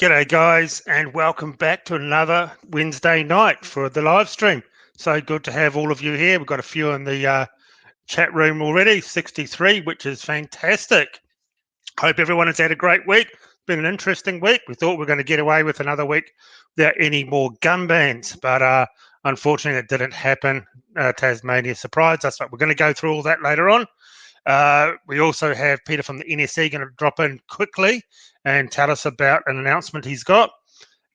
G'day guys, and welcome back to another Wednesday night for the live stream. So good to have all of you here. We've got a few in the chat room already, 63, which is fantastic. Hope everyone has had a great week. It's been an interesting week. We thought we were going to get away with another week without any more gun bans, but unfortunately it didn't happen. Tasmania surprised us, but we're going to go through all that later on. We also have Peter from the NSE going to drop in quickly and tell us about an announcement he's got.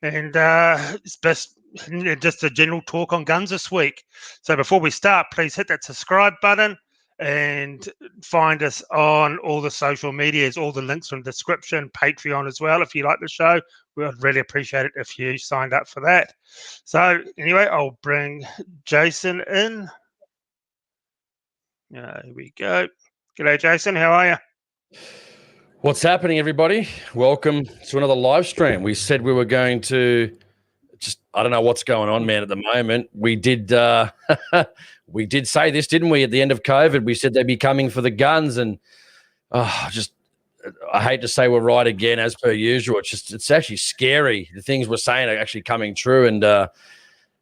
And it's just a general talk on guns this week. So before we start, please hit that subscribe button and find us on all the social medias, all the links from the description, Patreon as well. If you like the show, we would really appreciate it if you signed up for that. So anyway, I'll bring Jason in. Here we go. G'day, Jason. How are you? What's happening, everybody? Welcome to another live stream. We said we were going to I don't know what's going on, man, at the moment. We did we did say this, didn't we, at the end of COVID? We said they'd be coming for the guns, and I hate to say we're right again, as per usual. It's actually scary. The things we're saying are actually coming true, and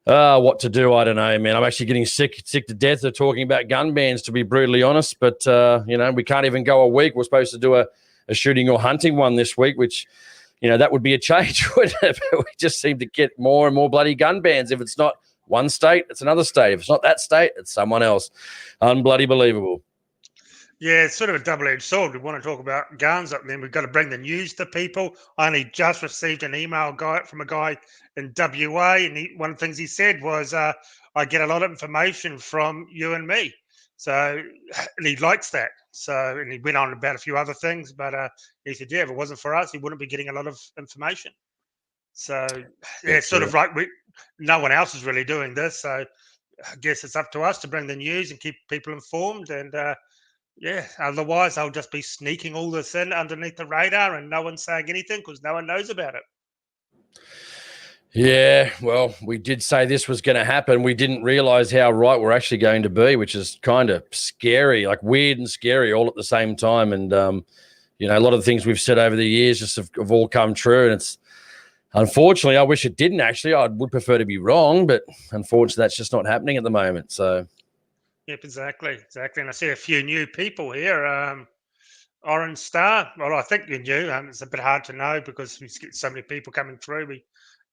what to do, I don't know, man. I'm actually getting sick to death of talking about gun bans, to be brutally honest. But, we can't even go a week. We're supposed to do a shooting or hunting one this week, which, that would be a change, wouldn't it? But we just seem to get more and more bloody gun bans. If it's not one state, it's another state. If it's not that state, it's someone else. Unbloody believable. Yeah, it's sort of a double-edged sword. We want to talk about guns, and then we've got to bring the news to people. I only just received an email from a guy in WA, and one of the things he said was, I get a lot of information from you and me. So, and he likes that. So, and he went on about a few other things, but he said, yeah, if it wasn't for us, he wouldn't be getting a lot of information. So, yeah, it's sort of like no one else is really doing this. So, I guess it's up to us to bring the news and keep people informed. And, otherwise I'll just be sneaking all this in underneath the radar and no one's saying anything because no one knows about it. Yeah, well, we did say this was going to happen. We didn't realize how right we're actually going to be, which is kind of scary, like weird and scary all at the same time. And, a lot of the things we've said over the years just have all come true. And it's unfortunately, I wish it didn't actually. I would prefer to be wrong, but unfortunately, that's just not happening at the moment. So. Yep, exactly. And I see a few new people here. Orange Star, well, I think you're new. It's a bit hard to know because we get so many people coming through.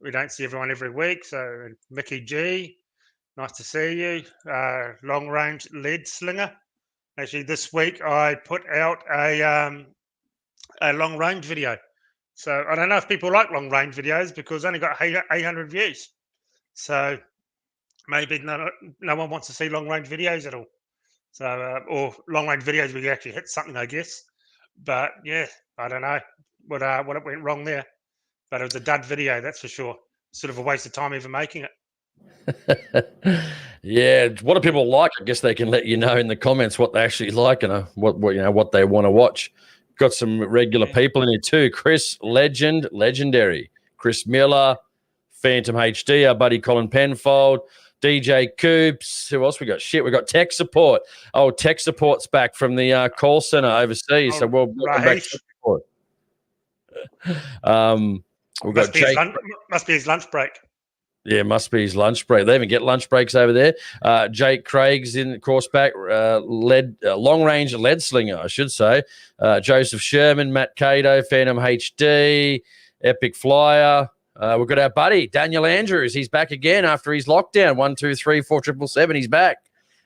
We don't see everyone every week. So Mickey G, nice to see you. Long Range Lead Slinger. Actually, this week I put out a long range video. So I don't know if people like long range videos because I only got 800 views. So maybe no one wants to see long range videos at all. So or long range videos where you actually hit something, I guess. But yeah, I don't know what it went wrong there. But it was a dud video, that's for sure. Sort of a waste of time even making it. Yeah, what do people like? I guess they can let you know in the comments what they actually like and what they want to watch. Got some regular people in here too. Chris, legendary. Chris Miller, Phantom HD, our buddy Colin Penfold, DJ Coops. Who else we got? We got tech support. Oh, tech support's back from the call center overseas. So we'll welcome back to support. We've got Jake. Must be his lunch break. Yeah, must be his lunch break. They even get lunch breaks over there. Jake Craig's in, of course, back. Long-range lead slinger, I should say. Joseph Sherman, Matt Cato, Phantom HD, Epic Flyer. We've got our buddy, Daniel Andrews. He's back again after his lockdown. 1, 2, 3, 4, 777. He's back.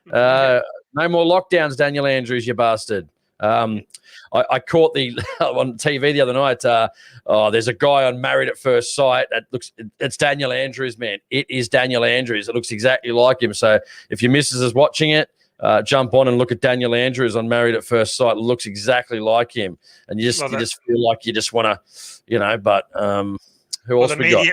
No more lockdowns, Daniel Andrews, you bastard. I caught on TV the other night. There's a guy on Married at First Sight. It's Daniel Andrews, man. It is Daniel Andrews. It looks exactly like him. So if your missus is watching it, jump on and look at Daniel Andrews on Married at First Sight. It looks exactly like him. And you just feel like you just want to, but who else we got?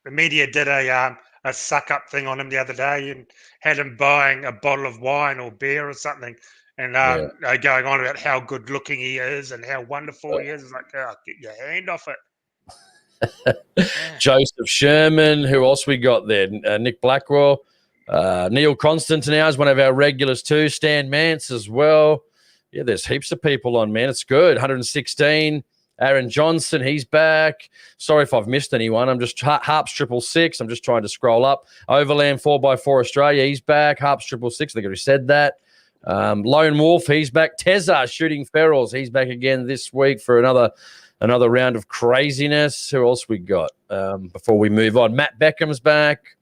The media did a suck-up thing on him the other day and had him buying a bottle of wine or beer or something. And going on about how good looking he is and how wonderful he is. It's like, get your hand off it. Joseph Sherman. Who else we got there? Nick Blackwell. Neil Constantine is one of our regulars too. Stan Mance as well. Yeah, there's heaps of people on, man. It's good. 116. Aaron Johnson, he's back. Sorry if I've missed anyone. I'm just Harps 666. I'm just trying to scroll up. Overland 4x4 Australia, he's back. Harps 666. I think I already said that. Lone Wolf, he's back. Tezza shooting ferals, he's back again this week for another round of craziness. Who else we got before we move on? Matt Beckham's back.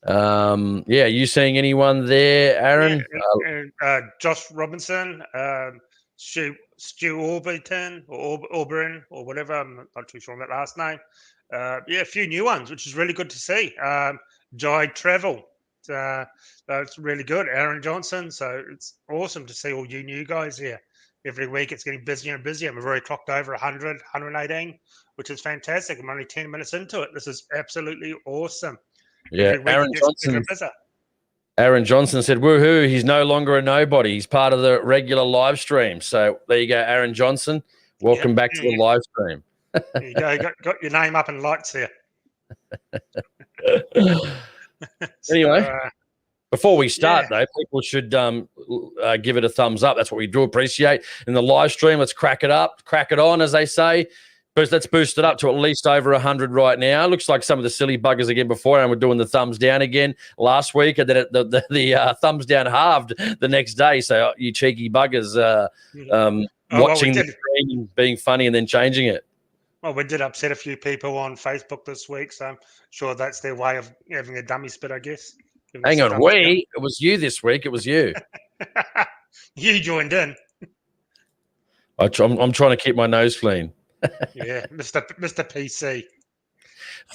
You seeing anyone there, Aaron? Josh Robinson, Stu Orbiton or Auburn or whatever. I'm not too sure on that last name. A few new ones, which is really good to see. Jai Travel. That's really good. Aaron Johnson. So it's awesome to see all you new guys here. Every week it's getting busier and busier. We've already clocked over 100, 118, which is fantastic. I'm only 10 minutes into it. This is absolutely awesome. Yeah, Aaron Johnson said, woohoo, he's no longer a nobody. He's part of the regular live stream. So there you go, Aaron Johnson. Welcome back to the live stream. There you go. Got your name up in lights here. Anyway, before we start, though, people should give it a thumbs up. That's what we do appreciate. In the live stream, let's crack it up, crack it on, as they say. Let's boost it up to at least over 100 right now. Looks like some of the silly buggers again before, and we're doing the thumbs down again last week, and then the thumbs down halved the next day. So you cheeky buggers watching the stream and being funny and then changing it. Well, we did upset a few people on Facebook this week, so I'm sure that's their way of having a dummy spit, I guess. Hang on, it was you this week. It was you. You joined in. I'm trying to keep my nose clean. Yeah, Mr. PC.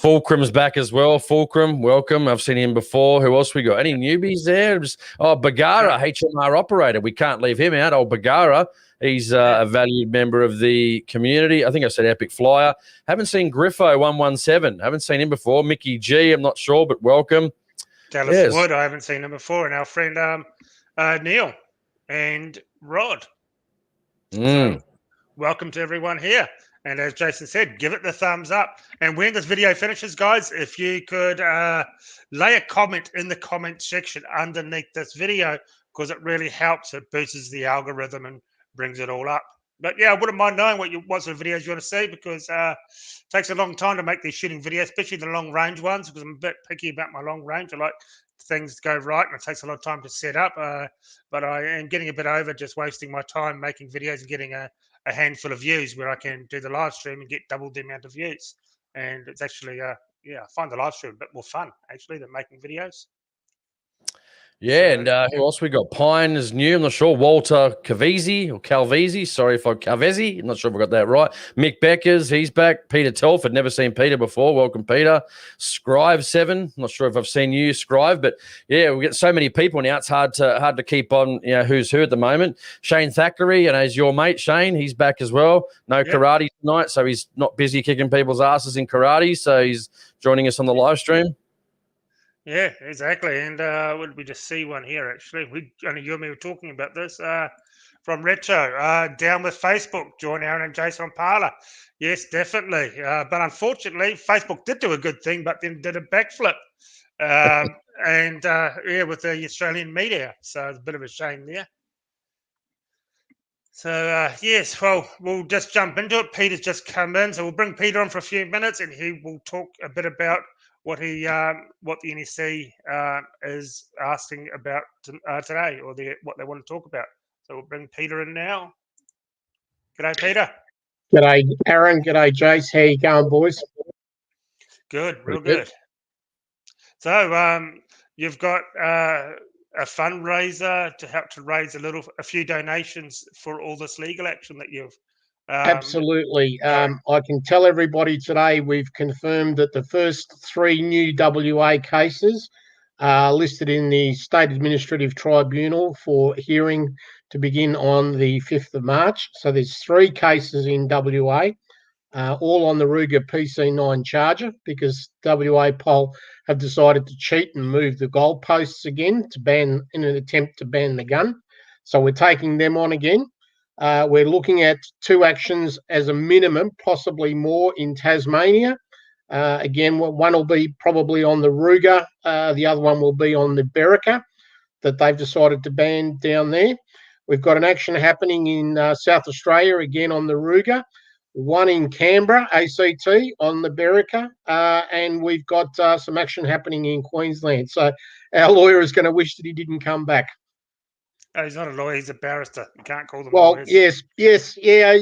Fulcrum's back as well. Fulcrum, welcome. I've seen him before. Who else we got? Any newbies there? Bagara, HMR operator. We can't leave him out. Bagara. He's a valued member of the community. I think I said Epic Flyer. Haven't seen Griffo 117. Haven't seen him before. Mickey G, I'm not sure, but welcome. Dallas Wood, I haven't seen him before. And our friend Neil and Rod. So, welcome to everyone here. And as Jason said, give it the thumbs up. And when this video finishes, guys, if you could lay a comment in the comment section underneath this video, because it really helps. It boosts the algorithm and brings it all up. But yeah, I wouldn't mind knowing what sort of videos you want to see, because it takes a long time to make these shooting videos, especially the long range ones, because I'm a bit picky about my long range. I like things to go right, and it takes a lot of time to set up. But I am getting a bit over just wasting my time making videos and getting a handful of views, where I can do the live stream and get double the amount of views. And it's actually, I find the live stream a bit more fun, actually, than making videos. Yeah, and who else we got? Pine is new. I'm not sure. Walter Cavesi or Calvesi. Sorry if I Calvesi. I'm not sure if I got that right. Mick Beckers, he's back. Peter Telford, never seen Peter before. Welcome, Peter. Scrive7. I'm not sure if I've seen you, Scrive, but yeah, we get so many people now. It's hard to keep on, who's who at the moment. Shane Thackeray, and as your mate Shane, he's back as well. No karate tonight, so he's not busy kicking people's asses in karate. So he's joining us on the live stream. Yeah, exactly. And we just see one here, actually. Only you and me were talking about this. From Retro, down with Facebook. Join Aaron and Jason on Parler. Yes, definitely. But unfortunately, Facebook did do a good thing, but then did a backflip. With the Australian media. So it's a bit of a shame there. So, yes, well, we'll just jump into it. Peter's just come in, so we'll bring Peter on for a few minutes, and he will talk a bit about what the NSC is asking about today, or what they want to talk about. So we'll bring Peter in now. G'day, Peter. G'day, Aaron. G'day, Jace. How you going, boys? Good, real good. So you've got a fundraiser to help to raise a few donations for all this legal action that you've absolutely. I can tell everybody today we've confirmed that the first 3 new WA cases are listed in the State Administrative Tribunal for hearing to begin on the 5th of March. So there's 3 cases in WA, all on the Ruger PC9 Charger, because WA Pol have decided to cheat and move the goalposts again in an attempt to ban the gun. So we're taking them on again. We're looking at 2 actions as a minimum, possibly more in Tasmania. Again, one will be probably on the Ruger. The other one will be on the Berrica that they've decided to ban down there. We've got an action happening in South Australia, again on the Ruger. one in Canberra, ACT, on the Berwicker, and we've got some action happening in Queensland. So our lawyer is going to wish that he didn't come back. Oh, he's not a lawyer; he's a barrister. You can't call them Well, lawyers. yes, yeah.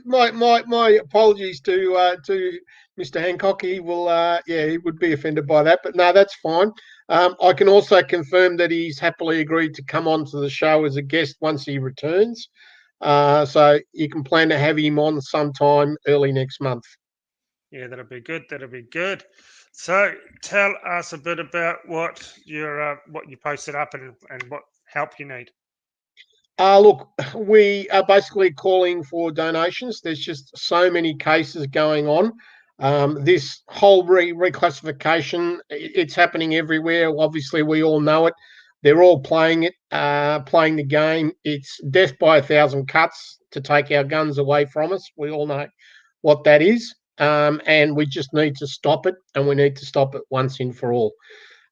My apologies to Mr. Hancock. He will, he would be offended by that, but no, that's fine. I can also confirm that he's happily agreed to come onto the show as a guest once he returns. So you can plan to have him on sometime early next month. Yeah, that'll be good. That'll be good. So, tell us a bit about what you posted up and what help you need. Look, we are basically calling for donations. There's just so many cases going on. This whole reclassification, it's happening everywhere. Obviously, we all know it. They're all playing it, playing the game. It's death by 1,000 cuts to take our guns away from us. We all know what that is. And we just need to stop it, and we need to stop it once and for all.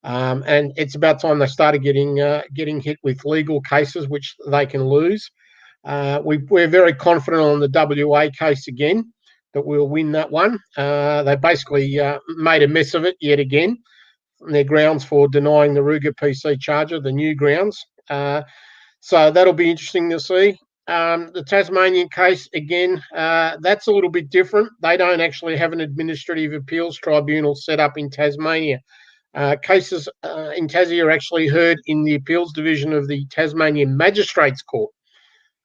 And it's about time they started getting hit with legal cases, which they can lose. We're very confident on the WA case again that we'll win that one. They basically made a mess of it yet again. Their grounds for denying the Ruger PC charger, the new grounds. So that'll be interesting to see. The Tasmanian case, again, that's a little bit different. They don't actually have an administrative appeals tribunal set up in Tasmania. Cases in Tassie are actually heard in the appeals division of the Tasmanian Magistrates Court.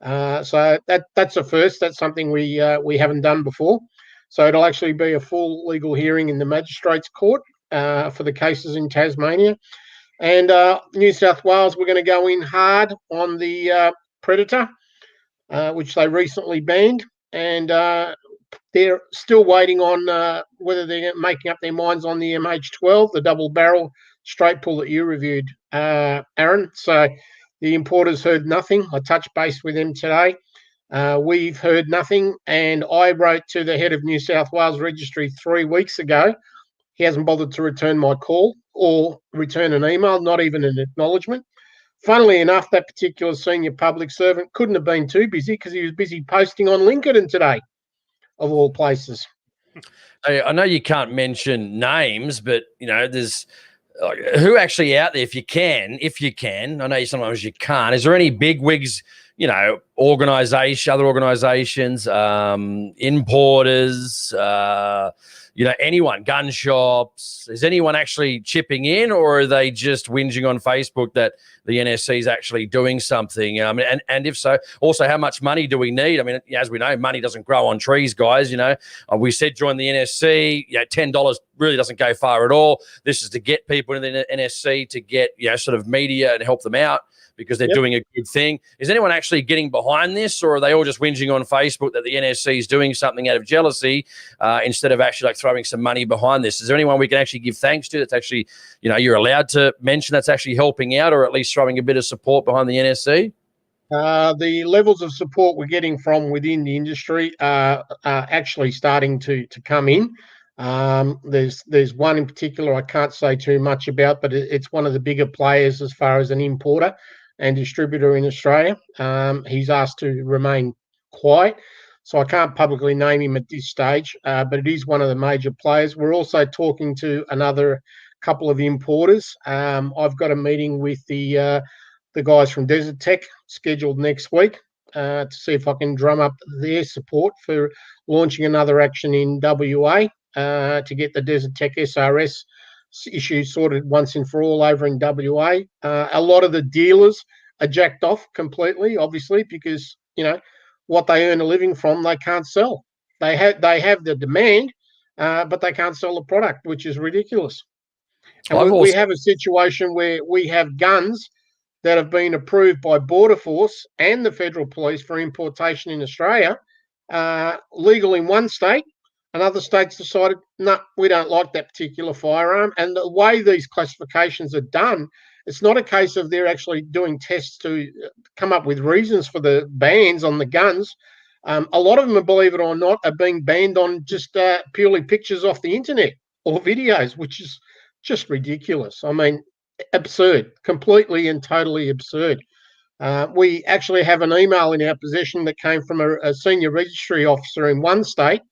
So that's a first. That's something we haven't done before. So it'll actually be a full legal hearing in the Magistrates Court for the cases in Tasmania. And New South Wales, we're going to go in hard on the Predator, which they recently banned. And they're still waiting on whether they're making up their minds on the MH12, the double barrel straight pull that you reviewed, Aaron. So the importers heard nothing. I touched base with them today. We've heard nothing. And I wrote to the head of New South Wales Registry 3 weeks ago. He hasn't bothered to return my call or return an email, not even an acknowledgement. Funnily enough, that particular senior public servant couldn't have been too busy because he was busy posting on LinkedIn today, of all places. I know you can't mention names, but there's who actually out there, if you can. I know sometimes you can't. Is there any big wigs, other organizations, importers, anyone, gun shops? Is anyone actually chipping in, or are they just whinging on Facebook that the NSC is actually doing something? And if so, also, how much money do we need? I mean, as we know, money doesn't grow on trees, guys. We said join the NSC. $10 really doesn't go far at all. This is to get people in the NSC, to get sort of media and help them out, because they're doing a good thing. Is anyone actually getting behind this, or are they all just whinging on Facebook that the NSC is doing something out of jealousy instead of actually throwing some money behind this? Is there anyone we can actually give thanks to that's actually, you're allowed to mention that's actually helping out, or at least throwing a bit of support behind the NSC? The levels of support we're getting from within the industry are actually starting to come in. There's one in particular I can't say too much about, but it's one of the bigger players as far as an importer and distributor in Australia. He's asked to remain quiet, so I can't publicly name him at this stage, but it is one of the major players. We're also talking to another couple of importers. I've got a meeting with the guys from Desert Tech scheduled next week to see if I can drum up their support for launching another action in WA to get the Desert Tech SRS issue sorted once and for all over in WA. A lot of the dealers are jacked off completely, obviously, because what they earn a living from, they can't sell. They have the demand, but they can't sell the product, which is ridiculous. And we have a situation where we have guns that have been approved by Border Force and the Federal Police for importation in Australia, legal in one state. Another state's decided, no, we don't like that particular firearm. And the way these classifications are done, it's not a case of they're actually doing tests to come up with reasons for the bans on the guns. A lot of them, believe it or not, are being banned on just purely pictures off the internet or videos, which is just ridiculous. I mean, absurd, completely and totally absurd. We actually have an email in our possession that came from a senior registry officer in one state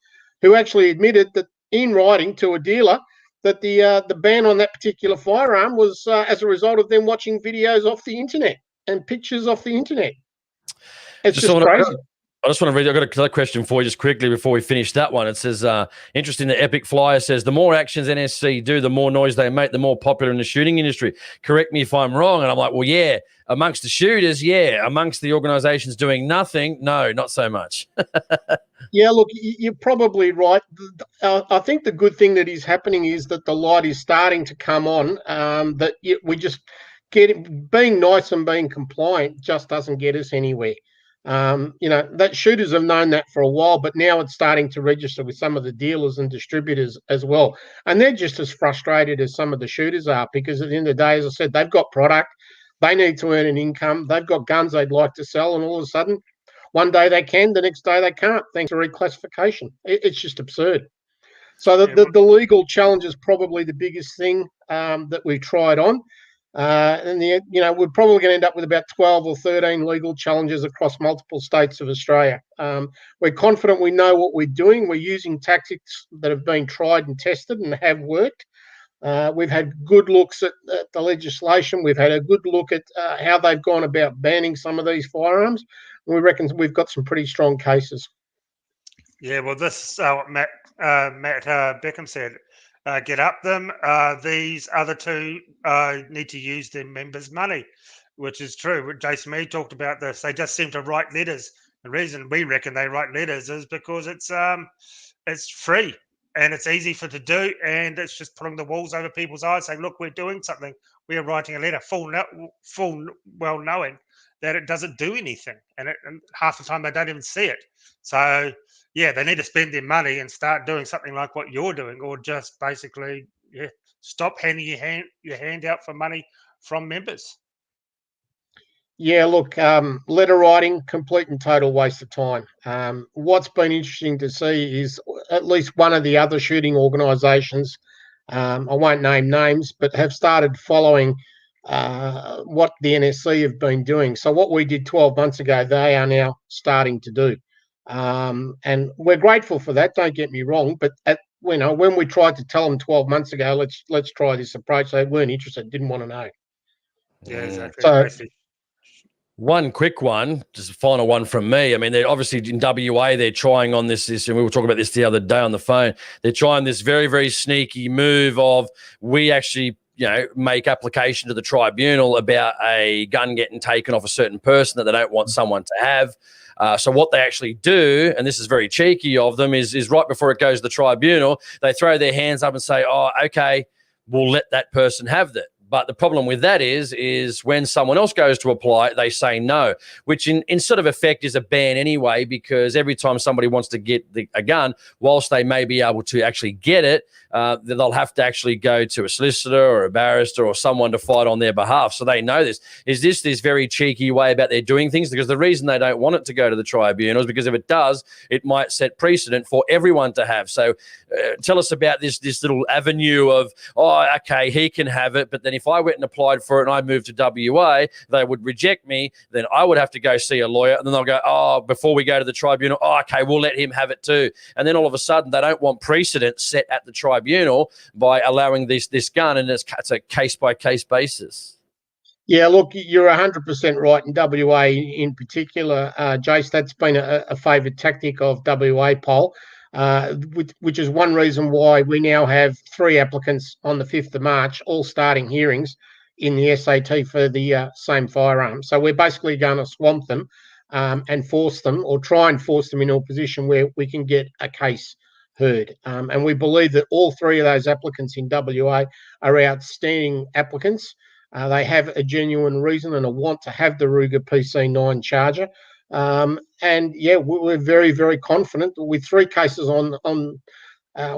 who actually admitted that in writing to a dealer that the ban on that particular firearm was as a result of them watching videos off the internet and pictures off the internet. It's just crazy. I just want to read. I've got another question for you just quickly before we finish that one. It says, interesting, the Epic Flyer says, the more actions NSC do, the more noise they make, the more popular in the shooting industry. Correct me if I'm wrong. And I'm like, well, yeah, amongst the shooters, yeah. Amongst the organisations doing nothing, no, not so much. Yeah, look, you're probably right. I think the good thing that is happening is that the light is starting to come on, that we just being nice and being compliant just doesn't get us anywhere. That shooters have known that for a while, but now it's starting to register with some of the dealers and distributors as well. And they're just as frustrated as some of the shooters are, because at the end of the day, as I said, they've got product, they need to earn an income, they've got guns they'd like to sell, and all of a sudden, one day they can, the next day they can't, thanks to reclassification. It's just absurd. So the legal challenge is probably the biggest thing that we've tried on. We're probably going to end up with about 12 or 13 legal challenges across multiple states of Australia. We're confident we know what we're doing. We're using tactics that have been tried and tested and have worked. We've had good looks at the legislation. We've had a good look at how they've gone about banning some of these firearms. And we reckon we've got some pretty strong cases. Yeah, well, this is what Matt Beckham said. Get up them. These other two need to use their members' money, which is true. Jason Mead talked about this. They just seem to write letters. The reason we reckon they write letters is because it's free and it's easy for to do, and it's just putting the walls over people's eyes, saying, "Look, we're doing something. We are writing a letter," full well knowing that it doesn't do anything, and half the time they don't even see it. So. Yeah, they need to spend their money and start doing something like what you're doing, or just basically, stop handing your hand out for money from members. Yeah, look, letter writing, complete and total waste of time. What's been interesting to see is at least one of the other shooting organisations, I won't name names, but have started following what the NSC have been doing. So what we did 12 months ago, they are now starting to do. And we're grateful for that, don't get me wrong, but when we tried to tell them 12 months ago, let's try this approach, they weren't interested, didn't want to know. Yeah, exactly. So, one quick one, just a final one from me. I mean, they're obviously in WA, they're trying on this, and we were talking about this the other day on the phone. They're trying this very, very sneaky move of we actually make application to the tribunal about a gun getting taken off a certain person that they don't want someone to have. So what they actually do, and this is very cheeky of them, is right before it goes to the tribunal, they throw their hands up and say, "Oh, okay, we'll let that person have that." But the problem with that is when someone else goes to apply, they say no, which in sort of effect is a ban anyway, because every time somebody wants to get a gun, whilst they may be able to actually get it, they'll have to actually go to a solicitor or a barrister or someone to fight on their behalf. So they know this. Is this very cheeky way about they're doing things? Because the reason they don't want it to go to the tribunal is because if it does, it might set precedent for everyone to have. So tell us about this little avenue of, oh, okay, he can have it, but then if I went and applied for it and I moved to WA, they would reject me. Then I would have to go see a lawyer, and then they'll go, oh, before we go to the tribunal, oh, okay, we'll let him have it too. And then all of a sudden, they don't want precedent set at the tribunal by allowing this gun, and it's a case-by-case basis. Yeah, look, you're 100% right. In WA in particular, Jace, that's been a favoured tactic of WA poll. Which is one reason why we now have 3 applicants on the 5th of March, all starting hearings in the SAT for the same firearm. So we're basically going to swamp them and force them, or try and force them into a position where we can get a case heard. And we believe that all 3 of those applicants in WA are outstanding applicants. They have a genuine reason and a want to have the Ruger PC9 charger. And yeah, we're very, very confident that with 3 cases on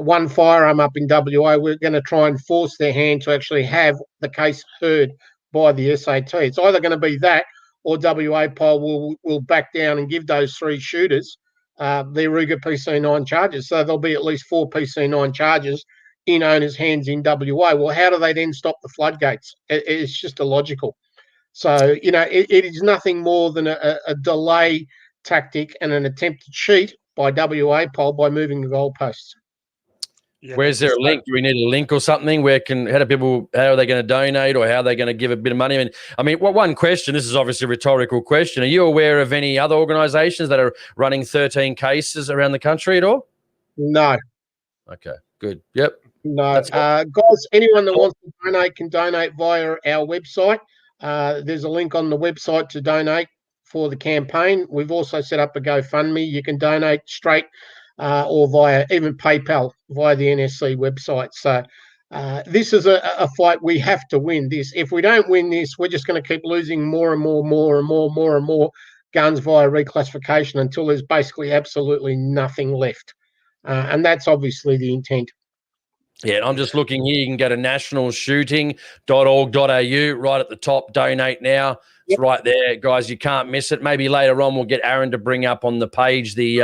one firearm up in WA, we're going to try and force their hand to actually have the case heard by the SAT. It's either going to be that, or WA poll will back down and give those 3 shooters their Ruger PC9 charges. So there'll be at least 4 PC9 charges in owners' hands in WA. Well, how do they then stop the floodgates? It's just illogical. So, it is nothing more than a delay tactic and an attempt to cheat by WA poll by moving the goalposts. Yeah, Where's there a link? Do we need a link or something? How are they going to donate, or how are they going to give a bit of money? One question, this is obviously a rhetorical question. Are you aware of any other organisations that are running 13 cases around the country at all? No. Okay, good. Yep. No. Guys, anyone that wants to donate can donate via our website. There's a link on the website to donate for the campaign. We've also set up a GoFundMe. You can donate straight or via even PayPal via the NSC website. So this is a fight we have to win. If we don't win this, we're just going to keep losing more and more guns via reclassification until there's basically absolutely nothing left. And that's obviously the intent. Yeah, I'm just looking here. You can go to nationalshooting.org.au right at the top. Donate now. It's right there, guys. You can't miss it. Maybe later on we'll get Aaron to bring up on the page the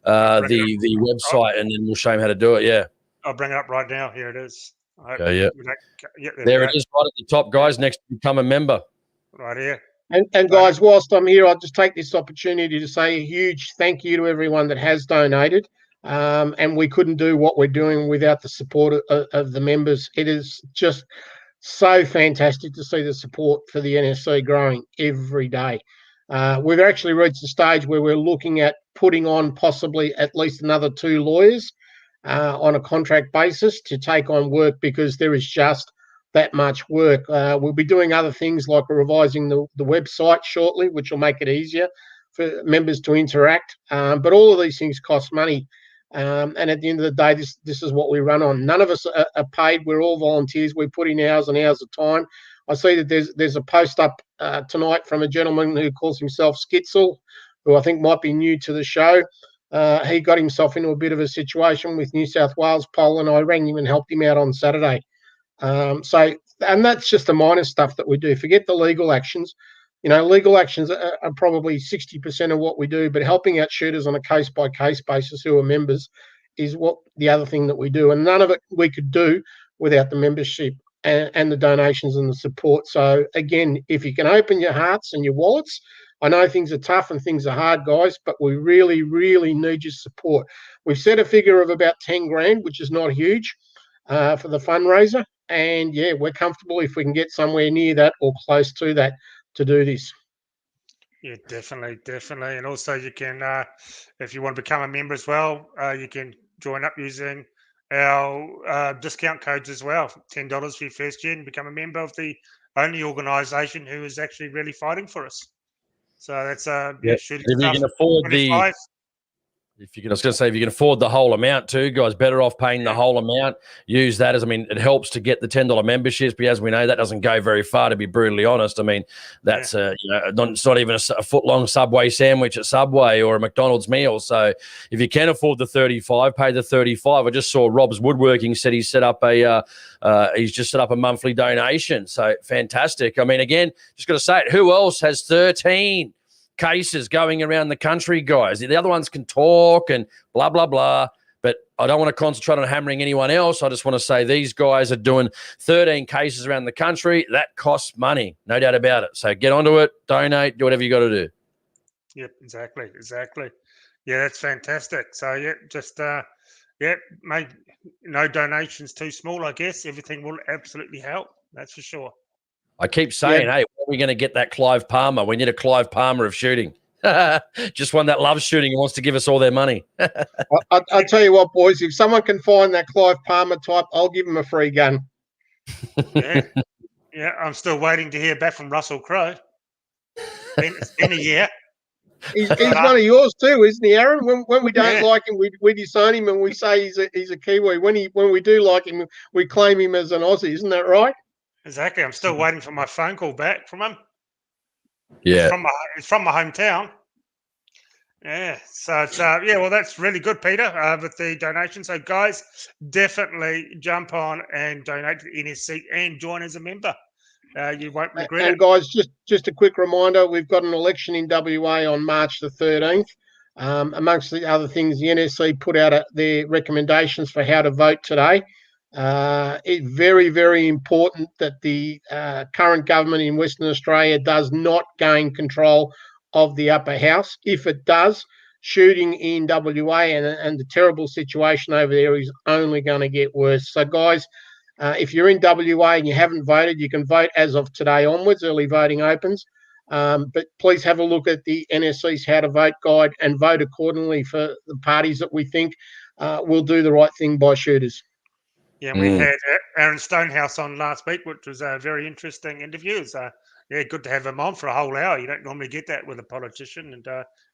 website, and then we'll show him how to do it. Yeah, I'll bring it up right now. Here it is. Okay, yeah. There it is, right at the top, guys. Next to become a member. Right here. And guys, whilst I'm here, I'll just take this opportunity to say a huge thank you to everyone that has donated. And we couldn't do what we're doing without the support of the members. It is just so fantastic to see the support for the NSC growing every day. We've actually reached a stage where we're looking at putting on possibly at least another 2 lawyers on a contract basis to take on work, because there is just that much work. We'll be doing other things like revising the website shortly, which will make it easier for members to interact. But all of these things cost money. And at the end of the day, this is what we run on. None of us are paid. We're all volunteers. We put in hours and hours of time. I see that there's a post up tonight from a gentleman who calls himself Skitzel, who I think might be new to the show. He got himself into a bit of a situation with New South Wales poll, and I rang him and helped him out on Saturday. And that's just the minor stuff that we do. Forget the legal actions. Legal actions are probably 60% of what we do, but helping out shooters on a case-by-case basis who are members is what the other thing that we do. And none of it we could do without the membership and the donations and the support. So, again, if you can open your hearts and your wallets, I know things are tough and things are hard, guys, but we really, really need your support. We've set a figure of about 10 grand, which is not huge for the fundraiser. And, yeah, we're comfortable if we can get somewhere near that or close to that to do this. Yeah, definitely. And also you can, if you want to become a member as well, you can join up using our discount codes as well. $10 for your first year and become a member of the only organisation who is actually really fighting for us. So that's shooting if you can afford 25. I was going to say, if you can afford the whole amount too, guys, better off paying the whole amount. Use that it helps to get the $10 memberships, but as we know, that doesn't go very far, to be brutally honest. That's it's not even a foot-long Subway sandwich at Subway or a McDonald's meal. So if you can afford the 35, pay the 35. I just saw Rob's Woodworking said he's set up he's just set up a monthly donation. So fantastic. Again, just got to say it. Who else has 13 cases going around the country, guys? The other ones can talk and blah, blah, blah, but I don't want to concentrate on hammering anyone else. I just want to say these guys are doing 13 cases around the country. That costs money, no doubt about it. So get onto it, donate, do whatever you got to do. Yep, exactly. Yeah, that's fantastic. So, make no donations too small, I guess. Everything will absolutely help. That's for sure. I keep saying, hey, when are we going to get that Clive Palmer? We need a Clive Palmer of shooting. Just one that loves shooting and wants to give us all their money. I'll tell you what, boys, if someone can find that Clive Palmer type, I'll give him a free gun. Yeah, I'm still waiting to hear back from Russell Crowe. It's been a year. He's one of yours too, isn't he, Aaron? When we don't like him, we disown him and we say he's a Kiwi. When we do like him, we claim him as an Aussie. Isn't that right? Exactly. I'm still waiting for my phone call back from him. Yeah. It's from my hometown. Yeah. So well, that's really good, Peter, with the donation. So, guys, definitely jump on and donate to the NSC and join as a member. You won't regret it. And, guys, just a quick reminder, we've got an election in WA on March the 13th. Amongst the other things, the NSC put out their recommendations for how to vote today. It's very, very important that the current government in Western Australia does not gain control of the upper house. If it does, shooting in WA and the terrible situation over there is only going to get worse. So, guys, if you're in WA and you haven't voted, you can vote as of today onwards. Early voting opens. But please have a look at the NSC's How to Vote guide and vote accordingly for the parties that we think will do the right thing by shooters. Yeah, and we had Aaron Stonehouse on last week, which was a very interesting interview. So, yeah, good to have him on for a whole hour. You don't normally get that with a politician, and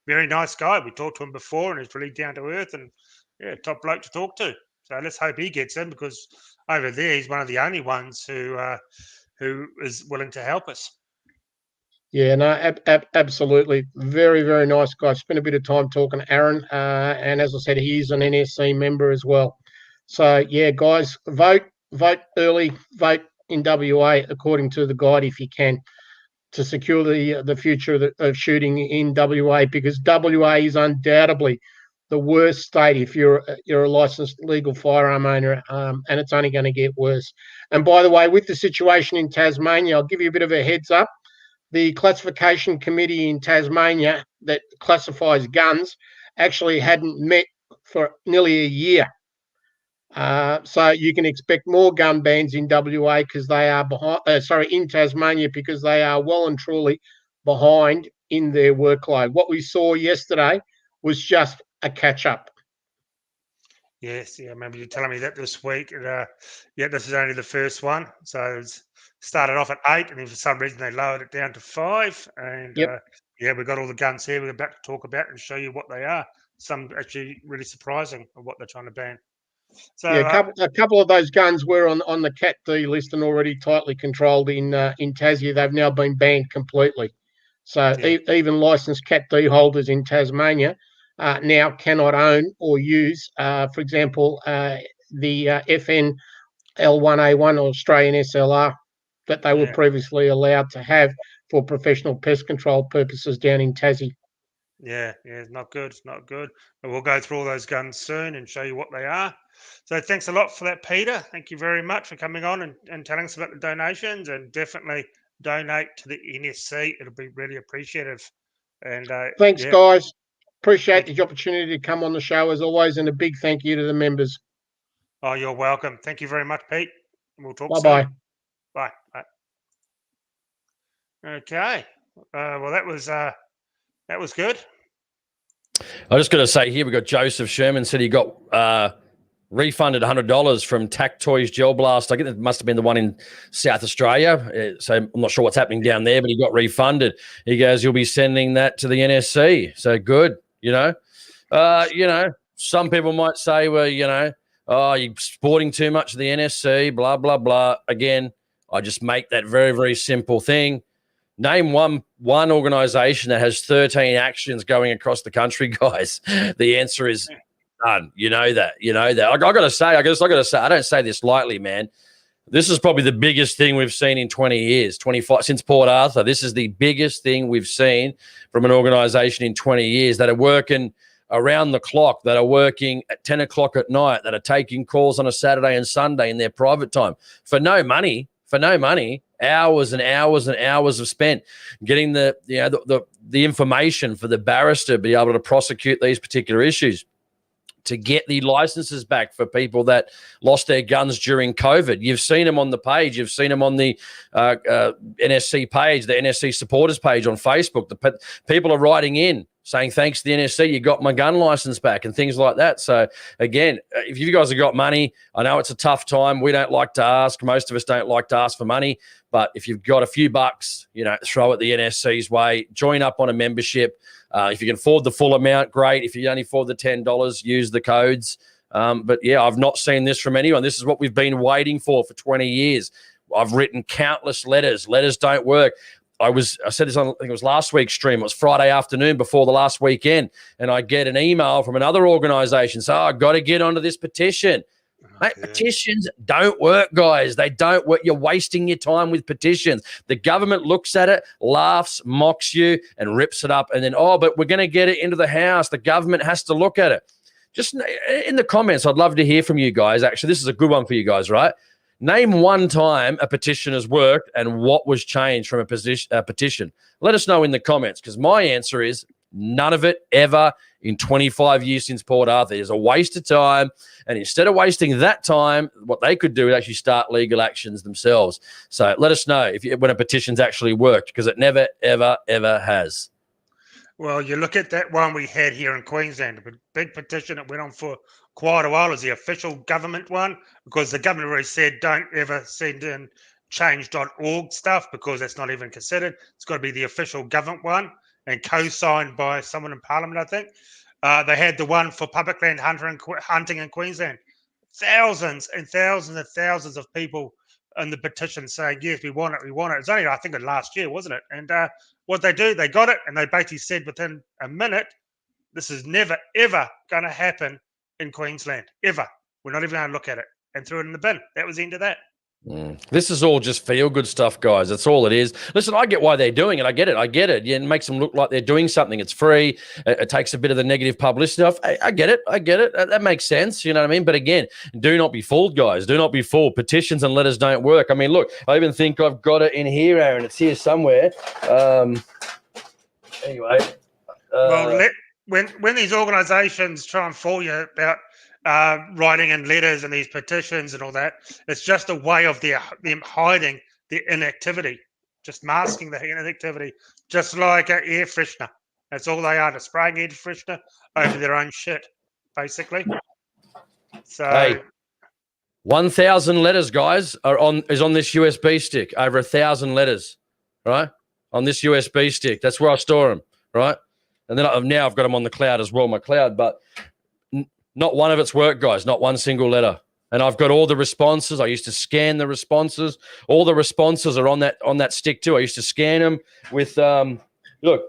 very nice guy. We talked to him before, and he's really down to earth, and yeah, top bloke to talk to. So let's hope he gets in, because over there he's one of the only ones who is willing to help us. Yeah, no, absolutely. Very, very nice guy. Spent a bit of time talking to Aaron, and as I said, he's an NSC member as well. So, yeah, guys, vote early, vote in WA according to the guide if you can, to secure the future of shooting in WA, because WA is undoubtedly the worst state if you're a licensed legal firearm owner, and it's only going to get worse. And by the way, with the situation in Tasmania, I'll give you a bit of a heads up. The classification committee in Tasmania that classifies guns actually hadn't met for nearly a year. So you can expect more gun bans in WA because they are behind. In Tasmania, because they are well and truly behind in their workload. What we saw yesterday was just a catch up. Yes, yeah, I remember you telling me that this week. Yeah, this is only the first one. So it's started off at 8, and then for some reason they lowered it down to 5. And yeah, we've got all the guns here we're about to talk about and show you what they are. Some actually really surprising of what they're trying to ban. So yeah, a couple of those guns were on the Cat D list and already tightly controlled in Tassie. They've now been banned completely. So even licensed Cat D holders in Tasmania now cannot own or use, for example, the FN L1A1 or Australian SLR that they were previously allowed to have for professional pest control purposes down in Tassie. Yeah, it's not good. It's not good. But we'll go through all those guns soon and show you what they are. So thanks a lot for that, Peter. Thank you very much for coming on and telling us about the donations, and definitely donate to the NSC. It'll be really appreciative. And thanks, guys. Appreciate the opportunity to come on the show as always, and a big thank you to the members. Oh, you're welcome. Thank you very much, Pete. We'll talk soon. Bye-bye. Bye. Okay. Well, that was good. I just got to say here, we got Joseph Sherman said he got refunded $100 from Tac Toys Gel Blast. I guess it must have been the one in South Australia. So I'm not sure what's happening down there, but he got refunded. He goes, you'll be sending that to the NSC. So good, some people might say, well, you're sporting too much of the NSC, blah, blah, blah. Again, I just make that very, very simple thing. Name one organisation that has 13 actions going across the country, guys. The answer is none. You know that. I got to say, I don't say this lightly, man. This is probably the biggest thing we've seen in 20 years, 25 since Port Arthur. This is the biggest thing we've seen from an organisation in 20 years that are working around the clock, that are working at 10 o'clock at night, that are taking calls on a Saturday and Sunday in their private time for no money. Hours and hours and hours of spent getting the information for the barrister to be able to prosecute these particular issues, to get the licenses back for people that lost their guns during COVID. You've seen them on the page. You've seen them on the NSC page, the NSC supporters page on Facebook. The people are writing in saying, thanks to the NSC, you got my gun license back and things like that. So, again, if you guys have got money, I know it's a tough time. We don't like to ask. Most of us don't like to ask for money. But if you've got a few bucks, throw it the NSC's way. Join up on a membership. If you can afford the full amount, great. If you only afford the $10, use the codes. But, yeah, I've not seen this from anyone. This is what we've been waiting for 20 years. I've written countless letters. Letters don't work. I said this on, I think it was last week's stream. It was Friday afternoon before the last weekend, and I get an email from another organisation. So I've got to get onto this petition. Mate, petitions don't work, guys. They don't work. You're wasting your time with petitions. The government looks at it, laughs, mocks you, and rips it up. And then, but we're going to get it into the House. The government has to look at it. just in the comments, I'd love to hear from you guys. Actually, this is a good one for you guys, right? Name one time a petition has worked and what was changed from a petition. Let us know in the comments, because my answer is none of it ever in 25 years since Port Arthur. It's a waste of time. And instead of wasting that time, what they could do is actually start legal actions themselves. So let us know when a petition's actually worked, because it never, ever, ever has. Well, you look at that one we had here in Queensland, a big petition that went on for quite a while, is the official government one, because the government already said don't ever send in change.org stuff, because that's not even considered. It's got to be the official government one, and co-signed by someone in Parliament, I think. They had the one for public land hunting in Queensland. Thousands and thousands and thousands of people in the petition saying, yes, we want it, we want it. It's only, I think, last year, wasn't it? And what they do, they got it, and they basically said within a minute, this is never, ever going to happen in Queensland, ever. We're not even going to look at it, and threw it in the bin. That was the end of that. This is all just feel-good stuff, guys. That's all it is. Listen, I get why they're doing it. I get it. Yeah, it makes them look like they're doing something. It's free. It takes a bit of the negative publicity off. I get it. That makes sense. You know what I mean? But again, do not be fooled, guys. Do not be fooled. Petitions and letters don't work. I mean, look, I even think I've got it in here, Aaron. It's here somewhere. Anyway. Well, when these organisations try and fool you about writing in letters and these petitions and all that, it's just a way of them hiding the inactivity, just masking the inactivity, just like an air freshener. That's all they are, to spraying air freshener over their own shit, basically. So, hey, 1,000 letters, guys, is on this USB stick. Over 1,000 letters, right, on this USB stick. That's where I store them, right? And then now I've got them on the cloud as well, my cloud, but not one of it's worked, guys, not one single letter. And I've got all the responses. I used to scan the responses. All the responses are on that stick too. I used to scan them with, look,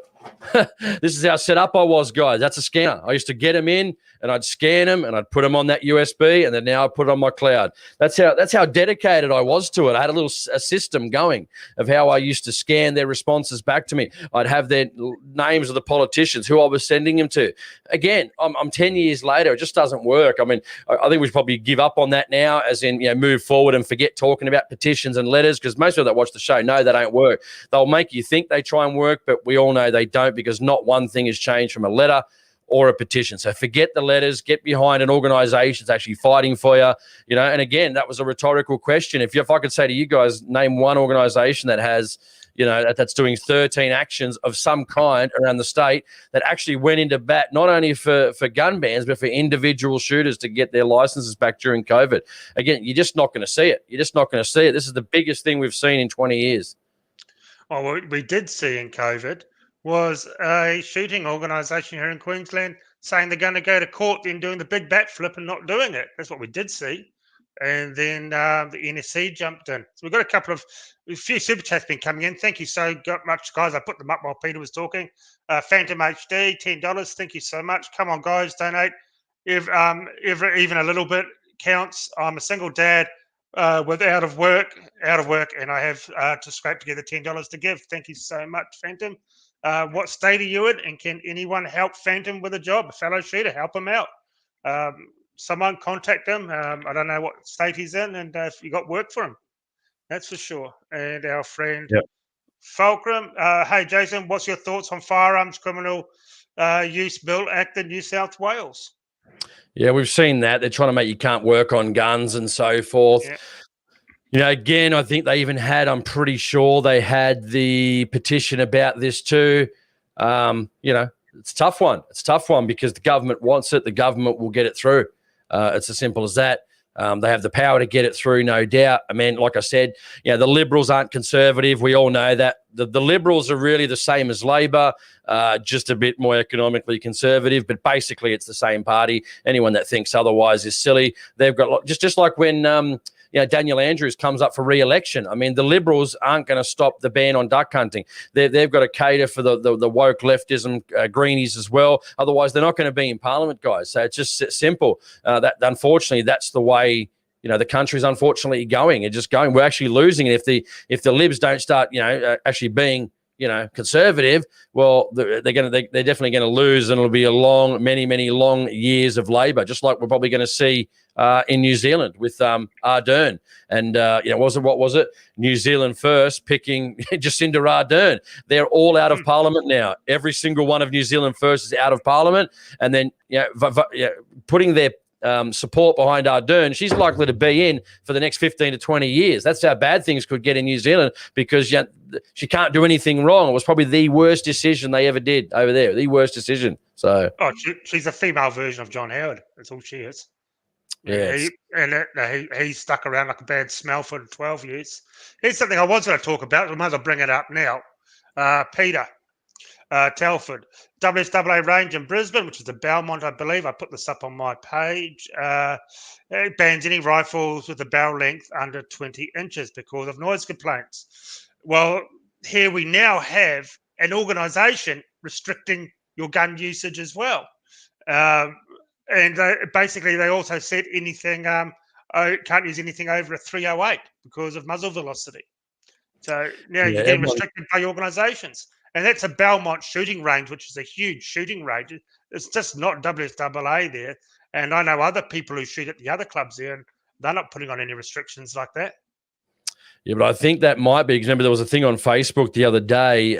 this is how set up I was, guys. That's a scanner. I used to get them in, and I'd scan them, and I'd put them on that USB, and then now I put it on my cloud. That's how dedicated I was to it. I had a system going of how I used to scan their responses back to me. I'd have their names of the politicians, who I was sending them to. Again, I'm 10 years later. It just doesn't work. I mean, I think we should probably give up on that now, as in, move forward and forget talking about petitions and letters, because most people that watch the show know they don't work. They'll make you think they try and work, but we all know they don't, because not one thing has changed from a letter or a petition. So forget the letters, get behind an organisation that's actually fighting for you. And again, that was a rhetorical question. If I could say to you guys, name one organisation that has, that's doing 13 actions of some kind around the state that actually went into bat, not only for gun bans, but for individual shooters to get their licenses back during COVID. Again, you're just not going to see it. This is the biggest thing we've seen in 20 years. Well, what we did see in COVID was a shooting organisation here in Queensland saying they're going to go to court, then doing the big bat flip and not doing it. That's what we did see. And then the NSC jumped in. So we've got a few super chats been coming in. Thank you so much, guys. I put them up while Peter was talking. Phantom HD, $10. Thank you so much. Come on, guys, donate. Even a little bit counts. I'm a single dad with out of work, and I have to scrape together $10 to give. Thank you so much, Phantom. What state are you in, and can anyone help Phantom with a job? A fellow shooter, help him out. Someone contact him. I don't know what state he's in, and if you got work for him, that's for sure. And our friend Fulcrum, hey Jason, what's your thoughts on Firearms Criminal Use Bill Act in New South Wales? Yeah, we've seen that. They're trying to make you can't work on guns and so forth. Yeah. Again, I think they even had, I'm pretty sure they had the petition about this too. It's a tough one. It's a tough one because the government wants it. The government will get it through. It's as simple as that. They have the power to get it through, no doubt. I mean, like I said, the Liberals aren't conservative. We all know that. The Liberals are really the same as Labor, just a bit more economically conservative, but basically it's the same party. Anyone that thinks otherwise is silly. They've got just like when Daniel Andrews comes up for re-election. I mean, the Liberals aren't going to stop the ban on duck hunting. They've got to cater for the woke leftism, greenies as well. Otherwise, they're not going to be in Parliament, guys. So it's just simple. That unfortunately, that's the way the country's unfortunately going. It's just going. We're actually losing it if the Libs don't start actually being conservative, well, they're definitely going to lose, and it'll be many long years of Labor, just like we're probably going to see in New Zealand with Ardern. And what was it? New Zealand First picking Jacinda Ardern. They're all out of Parliament now. Every single one of New Zealand First is out of Parliament, and then putting their support behind Ardern, she's likely to be in for the next 15 to 20 years. That's how bad things could get in New Zealand, because she can't do anything wrong. It was probably the worst decision they ever did over there, the worst decision. So, she's a female version of John Howard. That's all she is. Yeah, he stuck around like a bad smell for 12 years. Here's something I was going to talk about. I might as well bring it up now. Peter Telford, WSAA range in Brisbane, which is the Belmont, I believe. I put this up on my page. It bans any rifles with a barrel length under 20 inches because of noise complaints. Well, here we now have an organisation restricting your gun usage as well. And basically, they also said anything can't use anything over a 308 because of muzzle velocity. So now you're getting restricted by organisations. And that's a Belmont shooting range, which is a huge shooting range. It's just not WSAA there. And I know other people who shoot at the other clubs there, and they're not putting on any restrictions like that. Yeah, but I think that might be, because remember there was a thing on Facebook the other day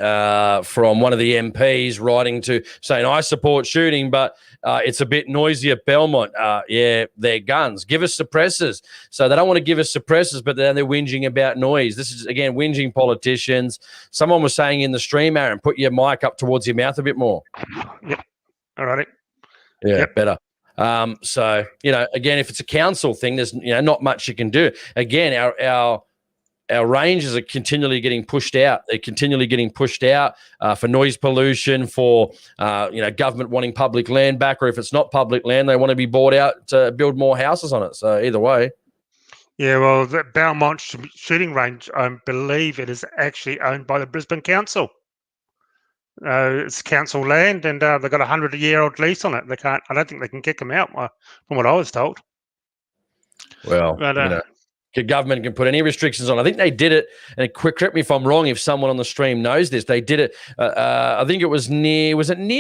from one of the MPs writing to saying, I support shooting, but it's a bit noisy at Belmont. They're guns. Give us suppressors. So they don't want to give us suppressors, but then they're whinging about noise. This is, again, whinging politicians. Someone was saying in the stream, Aaron, put your mic up towards your mouth a bit more. Yep. All righty. Yeah, better. So, again, if it's a council thing, there's not much you can do. Again, our ranges are continually getting pushed out. They're continually getting pushed out for noise pollution, for government wanting public land back, or if it's not public land, they want to be bought out to build more houses on it. So either way. Yeah, well, the Belmont shooting range, I believe it is actually owned by the Brisbane Council. It's council land, and they've got a 100-year-old lease on it. They can't. I don't think they can kick them out, from what I was told. Well, but, the government can put any restrictions on. I think they did it, and correct me if I'm wrong, if someone on the stream knows this, they did it, I think it was near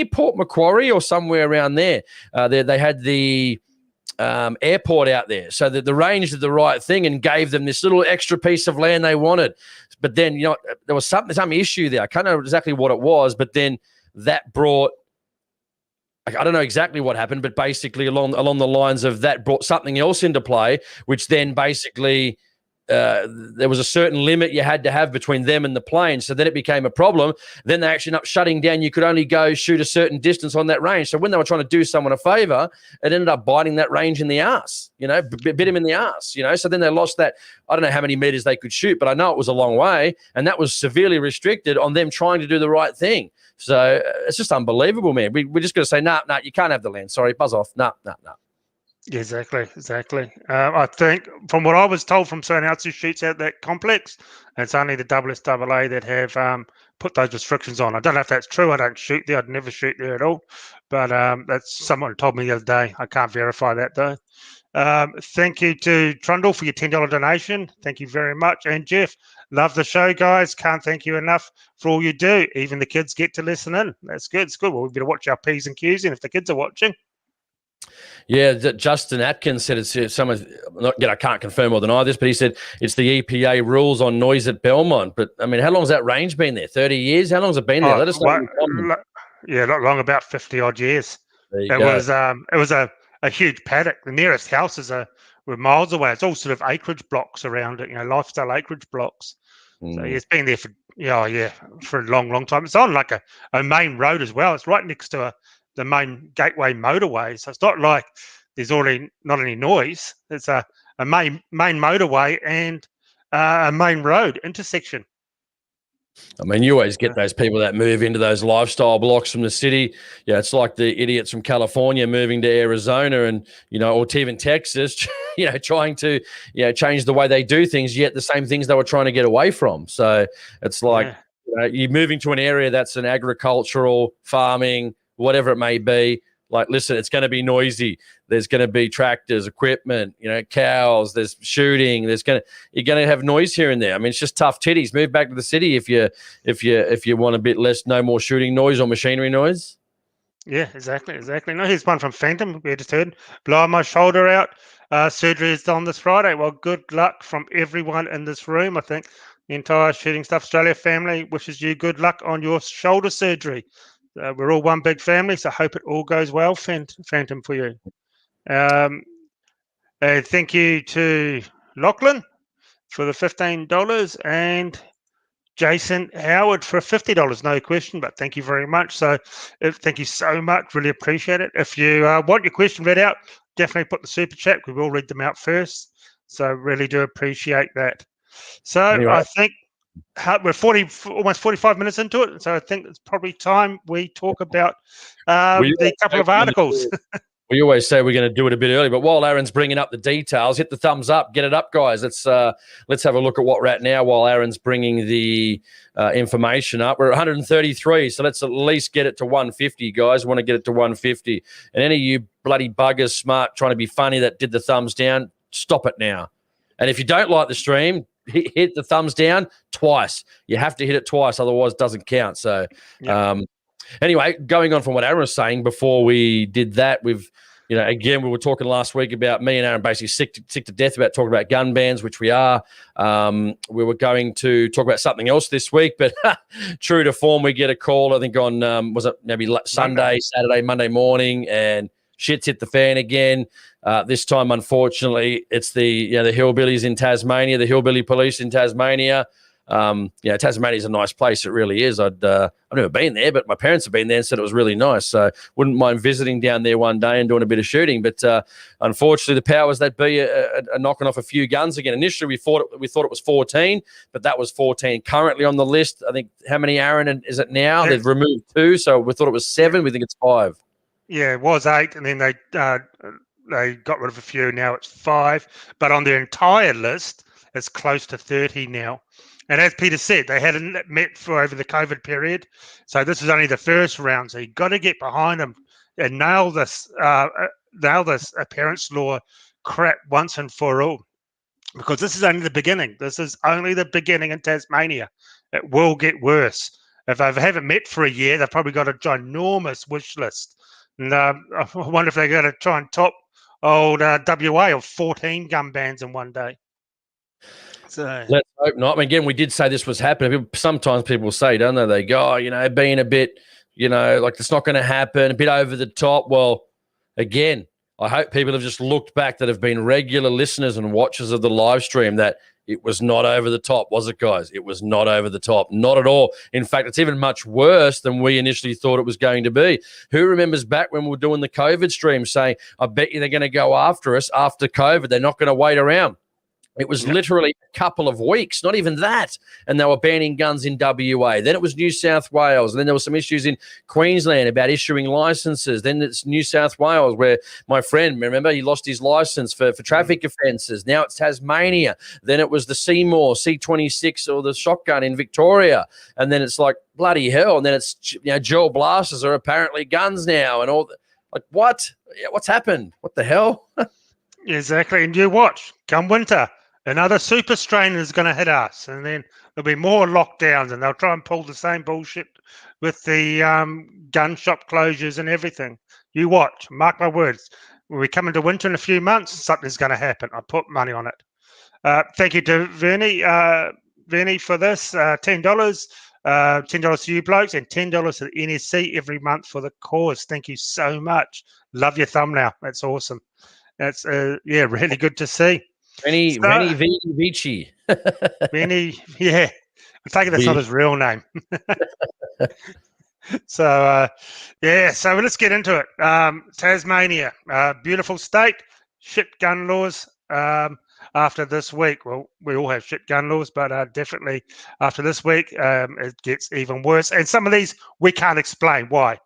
Port Macquarie or somewhere around there? They had the airport out there, so that the range did the right thing and gave them this little extra piece of land they wanted. But then, there was some issue there. I can't know exactly what it was, but then that brought, I don't know exactly what happened, but basically along the lines of that brought something else into play, which then basically there was a certain limit you had to have between them and the plane. So then it became a problem. Then they actually ended up shutting down. You could only go shoot a certain distance on that range. So when they were trying to do someone a favor, it ended up biting that range in the ass, bit him in the ass, So then they lost that. I don't know how many meters they could shoot, but I know it was a long way. And that was severely restricted on them trying to do the right thing. So it's just unbelievable, man. We're just going to say, nah, you can't have the land. Sorry, buzz off. Nah. Exactly. I think from what I was told from someone else who shoots at that complex, it's only the WSAA that have put those restrictions on. I don't know if that's true. I don't shoot there. I'd never shoot there at all. But that's someone told me the other day. I can't verify that though. Thank you to Trundle for your $10 donation. Thank you very much. And Jeff, love the show, guys. Can't thank you enough for all you do. Even the kids get to listen in. That's good. It's good. Well, we better watch our P's and Q's in if the kids are watching. Yeah, Justin Atkins said it's someone. I can't confirm or deny this, but he said it's the EPA rules on noise at Belmont. But I mean, how long's that range been there? 30 years? How long's it been there? Let us know. Not long, about 50 odd years. It was a huge paddock. The nearest houses were miles away. It's all sort of acreage blocks around it, lifestyle acreage blocks. So it's been there for a long time. It's on like a main road as well. It's right next to the main gateway motorway. So it's not like there's already not any noise. It's a main motorway and a main road intersection. I mean, you always get those people that move into those lifestyle blocks from the city. Yeah, it's like the idiots from California moving to Arizona and, or to even Texas, trying to, change the way they do things, yet the same things they were trying to get away from. So it's like you're moving to an area that's an agricultural, farming, whatever it may be, Like, listen, it's going to be noisy. There's going to be tractors, equipment, cows. There's shooting. You're going to have noise here and there. I mean, it's just tough titties. Move back to the city if you want a bit less, no more shooting noise or machinery noise. Yeah, exactly. No, here's one from Phantom. We just heard, blowing my shoulder out. Surgery is on this Friday. Well, good luck from everyone in this room. I think the entire Shooting Stuff Australia family wishes you good luck on your shoulder surgery. We're all one big family, so I hope it all goes well, Phantom, for you. Thank you to Lachlan for the $15 and Jason Howard for $50. No question, but thank you very much. So thank you so much. Really appreciate it. If you want your question read out, definitely put the super chat. We will read them out first. So really do appreciate that. So anyway. I think we're almost 45 minutes into it. So I think it's probably time we talk about the couple of articles. We always say we're going to do it a bit early, but while Aaron's bringing up the details, hit the thumbs up, get it up, guys. Let's have a look at what we're at now while Aaron's bringing the information up. We're at 133, so let's at least get it to 150, guys. We want to get it to 150. And any of you bloody buggers smart trying to be funny that did the thumbs down, stop it now. And if you don't like the stream, hit the thumbs down twice. You have to hit it twice, otherwise it doesn't count. So, anyway, going on from what Aaron was saying before we did that, again, we were talking last week about me and Aaron basically sick to death about talking about gun bans, which we are. We were going to talk about something else this week, but true to form, we get a call, I think on, was it maybe Saturday, Monday morning, and shit's hit the fan again. This time, unfortunately, it's the hillbillies in Tasmania, the hillbilly police in Tasmania. Tasmania's a nice place. It really is. I've never been there, but my parents have been there and said it was really nice. So wouldn't mind visiting down there one day and doing a bit of shooting. But unfortunately, the powers that be are knocking off a few guns again. Initially, we thought it was 14, but that was 14 currently on the list. I think how many, Aaron, is it now? They've removed 2, so we thought it was 7. We think it's 5. Yeah, it was 8, and then they got rid of a few. Now it's 5, but on their entire list, it's close to 30 now. And as Peter said, they hadn't met for over the COVID period. So this is only the first round. So you've got to get behind them and nail this appearance law crap once and for all. Because this is only the beginning. This is only the beginning in Tasmania. It will get worse. If they haven't met for a year, they've probably got a ginormous wish list. And I wonder if they're going to try and top old WA of 14 gun bans in one day. So let's hope not. I mean, again, we did say this was happening. Sometimes people say, don't they? They go, being a bit, like it's not going to happen, a bit over the top. Well, again, I hope people have just looked back that have been regular listeners and watchers of the live stream that it was not over the top, was it, guys? It was not over the top. Not at all. In fact, it's even much worse than we initially thought it was going to be. Who remembers back when we were doing the COVID stream saying, I bet you they're going to go after us after COVID. They're not going to wait around. It was literally a couple of weeks, not even that. And they were banning guns in WA. Then it was New South Wales. And then there were some issues in Queensland about issuing licenses. Then it's New South Wales where my friend, remember, he lost his license for traffic offences. Now it's Tasmania. Then it was the Seymour C26 or the shotgun in Victoria. And then it's like, bloody hell. And then it's, gel blasters are apparently guns now and all. Like, what? What's happened? What the hell? Exactly. And you watch, come winter, another super strain is going to hit us, and then there'll be more lockdowns, and they'll try and pull the same bullshit with the gun shop closures and everything. You watch, mark my words. When we come into winter in a few months, something's going to happen. I put money on it. Thank you to Vernie for this. $10. $10 to you blokes and $10 to the NSC every month for the cause. Thank you so much. Love your thumbnail. That's awesome. That's really good to see. Rennie Vici. Rennie, yeah. I take it that's not his real name. So let's get into it. Tasmania, beautiful state, shit gun laws after this week. Well, we all have shit gun laws, but definitely after this week, it gets even worse. And some of these, we can't explain why.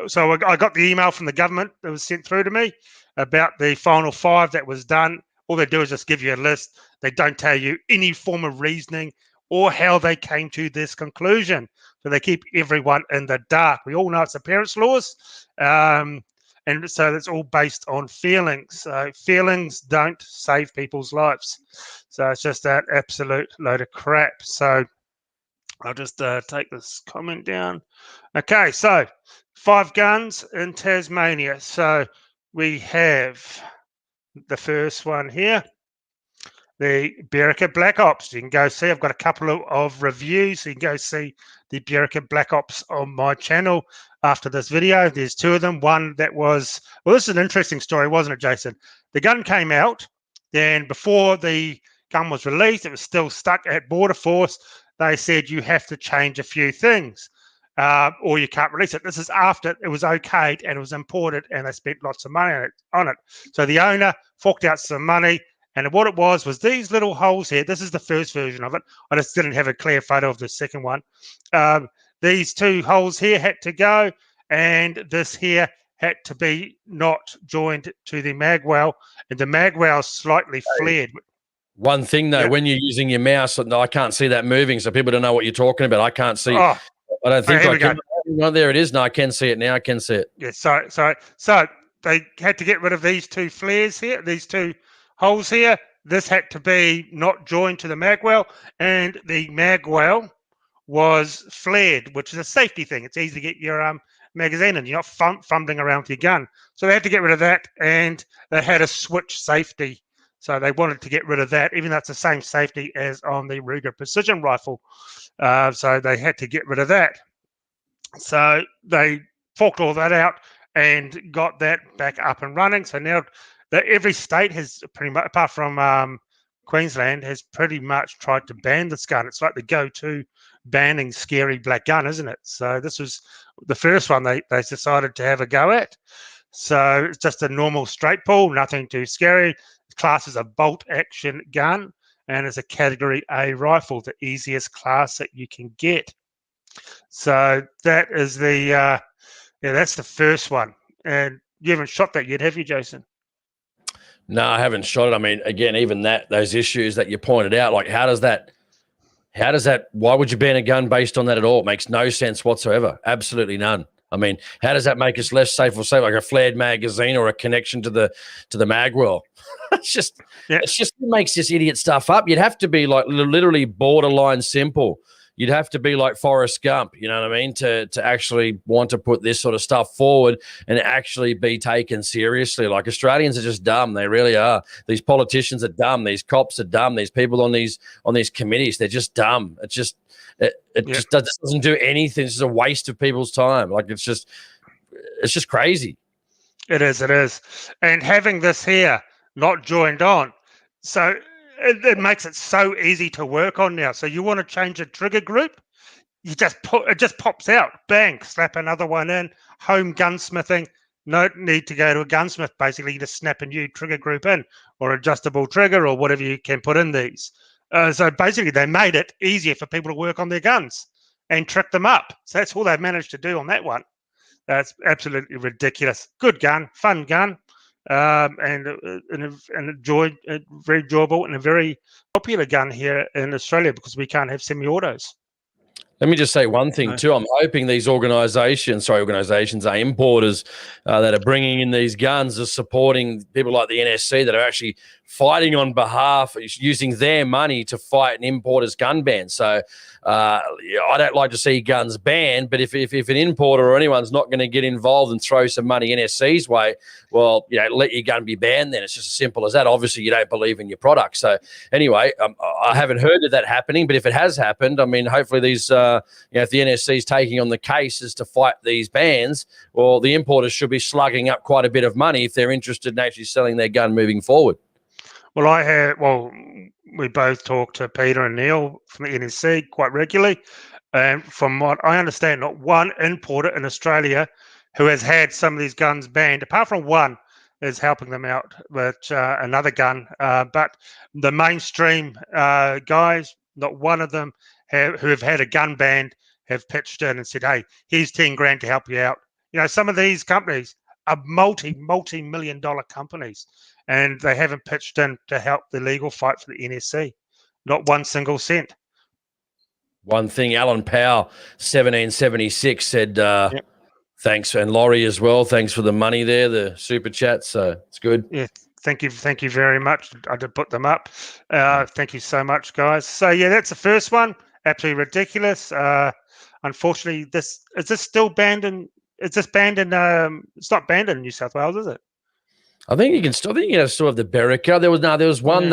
So I got the email from the government that was sent through to me about the final 5 that was done. All they do is just give you a list. They don't tell you any form of reasoning or how they came to this conclusion. So they keep everyone in the dark. We all know it's appearance laws. And so it's all based on feelings. So feelings don't save people's lives. So it's just that absolute load of crap. So I'll just take this comment down. Okay, so 5 guns in Tasmania. So we have the first one here, the Berica Black Ops. You can go see, I've got a couple of reviews. You can go see the Berica Black Ops on my channel after this video. There's 2 of them. One that was, well, this is an interesting story, wasn't it, Jason? The gun came out, then before the gun was released, it was still stuck at Border Force. They said you have to change a few things or you can't release it. This is after it was okayed and it was imported and they spent lots of money on it. So the owner forked out some money, and what it was these little holes here. This is the first version of it. I just didn't have a clear photo of the second one. These 2 holes here had to go, and this here had to be not joined to the magwell, and the magwell slightly flared. One thing though, when you're using your mouse, I can't see that moving, so people don't know what you're talking about. I can't see. Oh, I don't think I can. Go. Oh, there it is. No, I can see it now. I can see it. Yeah. So they had to get rid of these 2 flares here, these 2 holes here. This had to be not joined to the magwell, and the magwell was flared, which is a safety thing. It's easy to get your magazine in. You're not fumbling around with your gun. So they had to get rid of that, and they had a switch safety. So they wanted to get rid of that, even though it's the same safety as on the Ruger precision rifle. So they had to get rid of that. So they forked all that out and got that back up and running. So now every state has pretty much, apart from Queensland, has pretty much tried to ban this gun. It's like the go-to banning scary black gun, isn't it? So this was the first one they decided to have a go at. So it's just a normal straight pull, nothing too scary. Class is a bolt action gun, and it's a category A rifle, the easiest class that you can get. So that is the that's the first one. And you haven't shot that yet, have you, Jason? No, I haven't shot it. I mean, again, even those issues that you pointed out, like how does that, why would you ban a gun based on that at all? It makes no sense whatsoever. Absolutely none. I mean, how does that make us less safe or safe, like a flared magazine or a connection to the magwell? It's just it makes this idiot stuff up. You'd have to be like literally borderline simple. You'd have to be like Forrest Gump, you know what I mean, to actually want to put this sort of stuff forward and actually be taken seriously. Like, Australians are just dumb. They really are. These politicians are dumb. These cops are dumb. These people on these committees, they're just dumb. It's just just doesn't do anything. It's just a waste of people's time. Like, it's just crazy. It is. And having this here not joined on, so it makes it so easy to work on now. So you want to change a trigger group, it just pops out, bang, slap another one in. Home gunsmithing, no need to go to a gunsmith. Basically, you just snap a new trigger group in, or adjustable trigger, or whatever you can put in these. So basically, they made it easier for people to work on their guns and trick them up. So that's all they've managed to do on that one. That's absolutely ridiculous. Good gun, fun gun. And very enjoyable and a very popular gun here in Australia because we can't have semi-autos. Let me just say one thing too. I'm hoping these organisations are importers that are bringing in these guns, are supporting people like the NSC that are actually fighting on behalf, using their money to fight an importer's gun ban. So I don't like to see guns banned, but if an importer or anyone's not going to get involved and throw some money NSC's way, well, let your gun be banned then. It's just as simple as that. Obviously, you don't believe in your product. So anyway, I haven't heard of that happening, but if it has happened, I mean, hopefully these, if the NSC is taking on the cases to fight these bans, well, the importers should be slugging up quite a bit of money if they're interested in actually selling their gun moving forward. Well, we both talk to Peter and Neil from the NSC quite regularly. And from what I understand, not one importer in Australia who has had some of these guns banned, apart from one, is helping them out with another gun. But the mainstream guys, not one of them who have had a gun banned have pitched in and said, hey, here's 10 grand to help you out. Some of these companies are multi-million dollar companies, and they haven't pitched in to help the legal fight for the NSC. Not one single cent. One thing, Alan Powell, 1776, said Thanks, and Laurie as well. Thanks for the money there, the super chat. So it's good. Yeah, thank you very much. I did put them up. Thank you so much, guys. So yeah, that's the first one. Absolutely ridiculous. Unfortunately, this still banned in? Is this banned in? It's not banned in New South Wales, is it? I think you can still. I think you can still have the Berica. There was one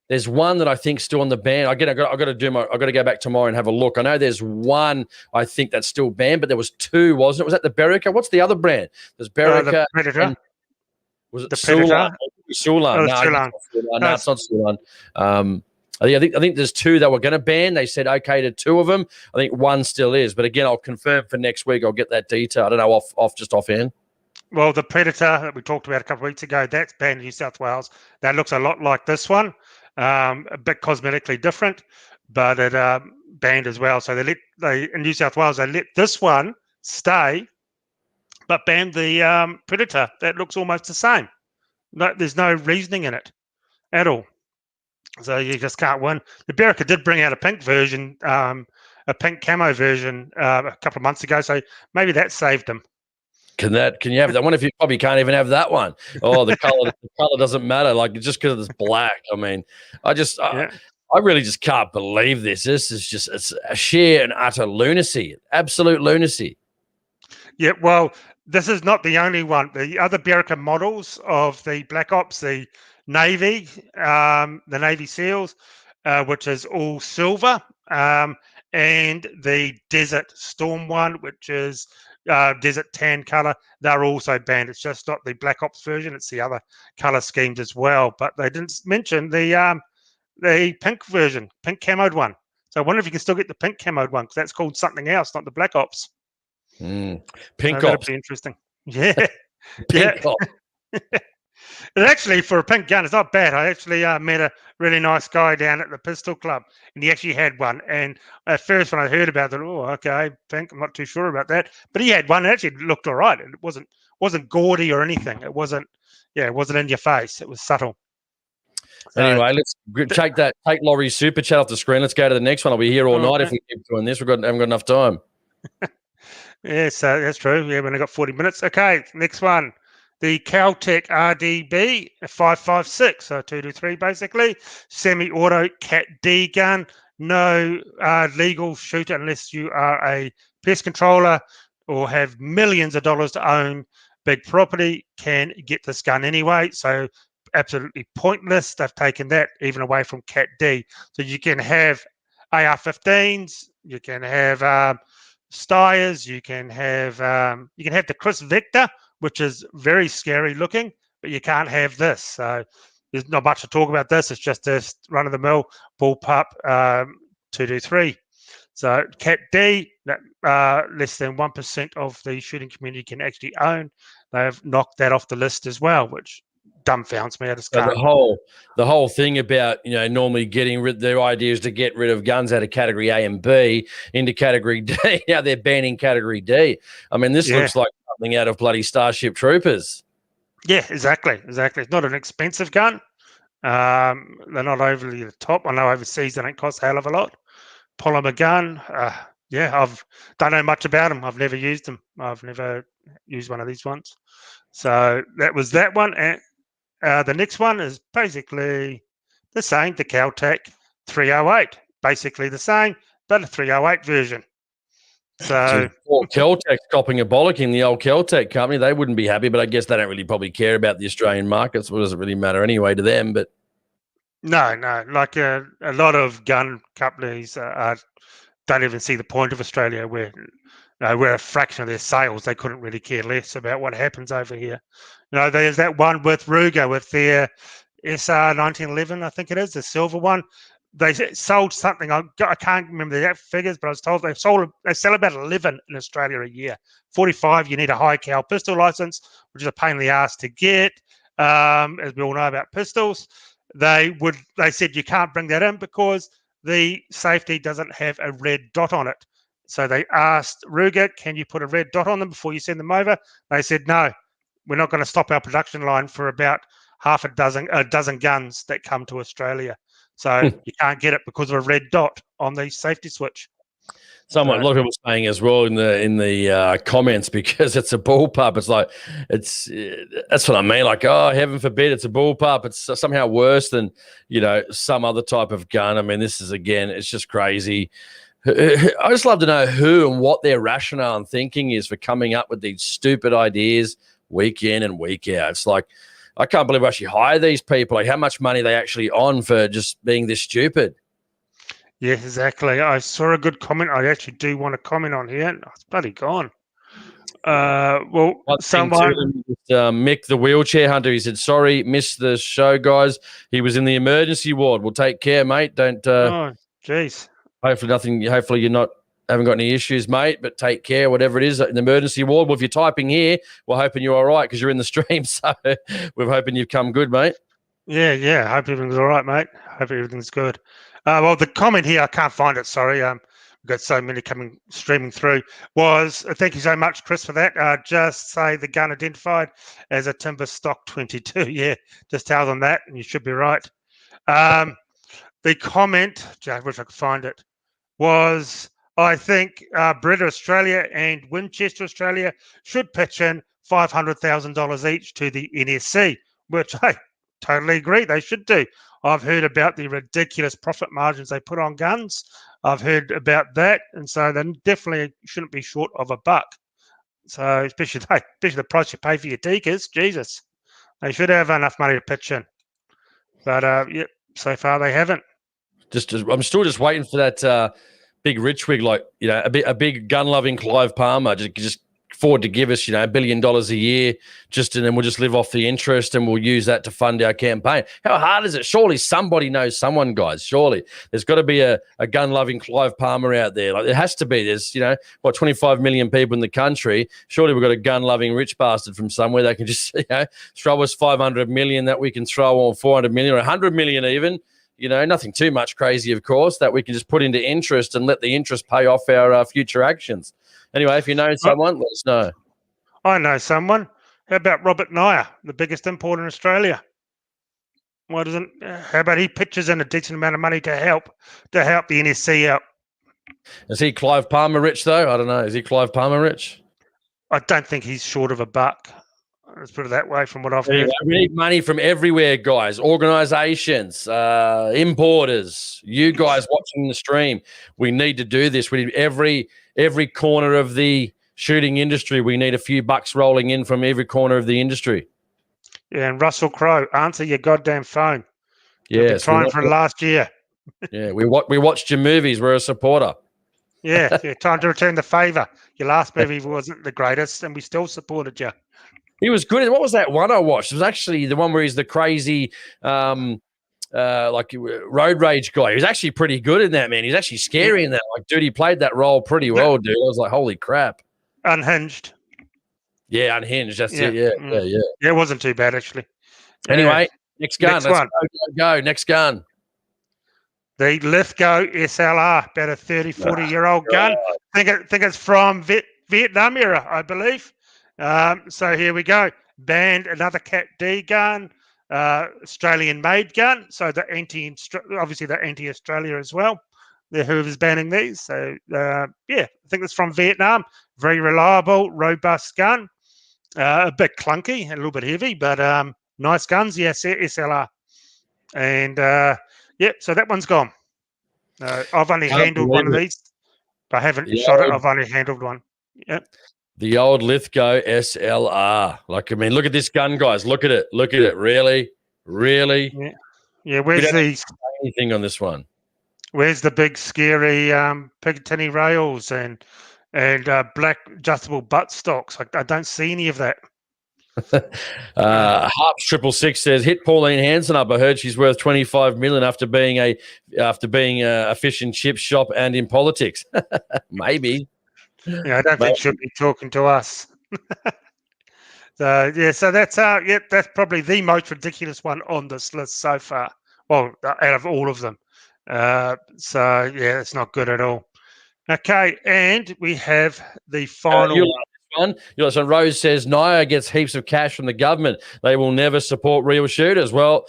There's one that I think still on the ban. I've got to go back tomorrow and have a look. I know there's one I think that's still banned, but there was two, wasn't it? Was that the Berica? What's the other brand? There's Berica. The Predator. Was it the Predator? Sulan? No, it's not Sulan. I think there's two that were going to ban. They said okay to two of them. I think one still is, but again, I'll confirm for next week. I'll get that detail. I don't know offhand. Well, the Predator that we talked about a couple of weeks ago, that's banned in New South Wales. That looks a lot like this one, a bit cosmetically different, but it banned as well. So they in New South Wales, they let this one stay, but banned the Predator. That looks almost the same. No, there's no reasoning in it at all. So you just can't win. The Berica did bring out a pink version, a pink camo version a couple of months ago. So maybe that saved them. Can you have that one? If you probably can't even have that one. Oh, the color doesn't matter. Like just because it's black. I mean, I really just can't believe this. This is just it's a sheer and utter lunacy, absolute lunacy. Yeah, well, this is not the only one. The other Berica models of the Black Ops, the Navy SEALs, which is all silver, and the Desert Storm one, which is desert tan color, they're also banned. It's just not the Black Ops version, it's the other color schemes as well. But they didn't mention the pink version, pink camoed one. So I wonder if you can still get the pink camoed one, because that's called something else, not the Black Ops. Pink so Ops. That'd be interesting. Yeah. Pink Ops. And actually, for a pink gun, it's not bad. I actually met a really nice guy down at the pistol club, and he actually had one. And at first, when I heard about it, okay, pink. I'm not too sure about that, but he had one. It actually looked all right. It wasn't gaudy or anything. It wasn't in your face. It was subtle. So, anyway, let's take Laurie's super chat off the screen. Let's go to the next one. I'll be here all night if we keep doing this. Haven't got enough time. Yeah, so that's true. Yeah, we only got 40 minutes. Okay, next one. The Caltech RDB 556, so 223 basically, semi-auto Cat D gun. No legal shooter unless you are a pest controller or have millions of dollars to own big property can get this gun anyway. So absolutely pointless. They've taken that even away from Cat D. So you can have AR-15s, you can have Steyrs, you can have the Chris Vector, which is very scary looking, but you can't have this. So there's not much to talk about this. It's just this run-of-the-mill bullpup 223. So Cat D, less than 1% of the shooting community can actually own. They've knocked that off the list as well, which dumbfounds me. I just can't. The whole thing about normally getting rid. Their idea is to get rid of guns out of Category A and B into Category D. Now they're banning Category D. I mean, this looks like something out of bloody Starship Troopers. Yeah, exactly. It's not an expensive gun. They're not overly the top. I know overseas they don't cost a hell of a lot. Polymer gun. I've don't know much about them. I've never used them. I've never used one of these ones. So that was that one. And the next one is basically the same, the Caltech 308. Basically the same, but a 308 version. So Caltech copping a bollocking, the old Caltech company, they wouldn't be happy, but I guess they don't really probably care about the Australian market, so it doesn't really matter anyway to them. But no, like a lot of gun companies don't even see the point of Australia, where we're a fraction of their sales. They couldn't really care less about what happens over here. There's that one with Ruger with their SR 1911, I think it is, the silver one. They sold something. I can't remember the exact figures, but I was told they sell about 11 in Australia a year. 45, you need a high cal pistol license, which is a pain in the ass to get. As we all know about pistols, they said you can't bring that in because the safety doesn't have a red dot on it. So they asked Ruger, can you put a red dot on them before you send them over? They said, no, we're not going to stop our production line for about a dozen guns that come to Australia. So you can't get it because of a red dot on the safety switch. A lot of people saying as well in the comments, because it's a bullpup. It's like that's what I mean. Like, oh, heaven forbid, it's a bullpup. It's somehow worse than some other type of gun. I mean, this is it's just crazy. I just love to know who and what their rationale and thinking is for coming up with these stupid ideas week in and week out. It's like, I can't believe I actually hire these people. Like, how much money are they actually on for just being this stupid? Yeah, exactly. I saw a good comment. I actually do want to comment on here. It's bloody gone. Someone... Mick, the wheelchair hunter, he said, sorry, missed the show, guys. He was in the emergency ward. Well, take care, mate. Don't... oh, jeez. Hopefully you haven't got any issues, mate, but take care, whatever it is, in the emergency ward. Well, if you're typing here, we're hoping you're all right because you're in the stream. So we're hoping you've come good, mate. Yeah. Hope everything's all right, mate. Hope everything's good. Well, the comment here, I can't find it. Sorry. We've got so many streaming through. Was thank you so much, Chris, for that. Just say the gun identified as a timber stock 22. Yeah, just tell them that, and you should be right. The comment, I wish I could find it, was I think Brita Australia and Winchester Australia should pitch in $500,000 each to the NSC, which I totally agree they should do. I've heard about the ridiculous profit margins they put on guns. I've heard about that, and so they definitely shouldn't be short of a buck. So especially the price you pay for your tikkas, Jesus, they should have enough money to pitch in. But so far they haven't. I'm still just waiting for that big rich wig, like a big gun-loving Clive Palmer, just afford to give us $1 billion a year, and then we'll just live off the interest and we'll use that to fund our campaign. How hard is it? Surely somebody knows someone, guys. Surely there's got to be a gun-loving Clive Palmer out there. Like, there has to be. There's 25 million people in the country. Surely we've got a gun-loving rich bastard from somewhere that can just throw us 500 million that we can throw on 400 million or 100 million even. Nothing too much crazy, of course, that we can just put into interest and let the interest pay off our future actions. Anyway, if you know someone, let us know. I know someone. How about Robert Nyer, the biggest importer in Australia? How about he pitches in a decent amount of money to help the NSC out? Is he Clive Palmer rich, though? I don't know. Is he Clive Palmer rich? I don't think he's short of a buck. Let's put it that way from what I've heard. We need money from everywhere, guys. Organisations, importers, you guys watching the stream. We need to do this. We need every corner of the shooting industry. We need a few bucks rolling in from every corner of the industry. Yeah, and Russell Crowe, answer your goddamn phone. Yes. Been trying for last year. Yeah, we watched your movies. We're a supporter. Yeah, time to return the favour. Your last movie wasn't the greatest, and we still supported you. He was good. What was that one I watched? It was actually the one where he's the crazy, road rage guy. He was actually pretty good in that, man. He's actually scary in that. Like, dude, he played that role pretty well, dude. I was like, holy crap. Unhinged. Yeah, Unhinged. That's it. Yeah. Yeah, it wasn't too bad, actually. Anyway, next gun. Next one. Go. Next gun. The Lithgow SLR, about a 30, 40-year-old gun. I think it's from Vietnam era, I believe. So here we go. Banned another Cat D gun, Australian-made gun. So the anti-Australia as well. Whoever's banning these. So I think it's from Vietnam. Very reliable, robust gun. A bit clunky, a little bit heavy, but nice guns. Yes, SLR. And so that one's gone. I've only handled one of these. I haven't shot it. I've only handled one. Yep. The old Lithgow SLR. Like, I mean, look at this gun, guys. Look at it. Really? Yeah. Where's anything on this one? Where's the big scary Picatinny rails and black adjustable butt stocks? I don't see any of that. Harps 666 says, hit Pauline Hanson up. I heard she's worth 25 million after being a fish and chip shop and in politics. Maybe. Yeah, I don't think she'll be talking to us. So that's that's probably the most ridiculous one on this list so far. Well, out of all of them. It's not good at all. Okay, and we have the final one. So Rose says Naya gets heaps of cash from the government. They will never support real shooters. Well,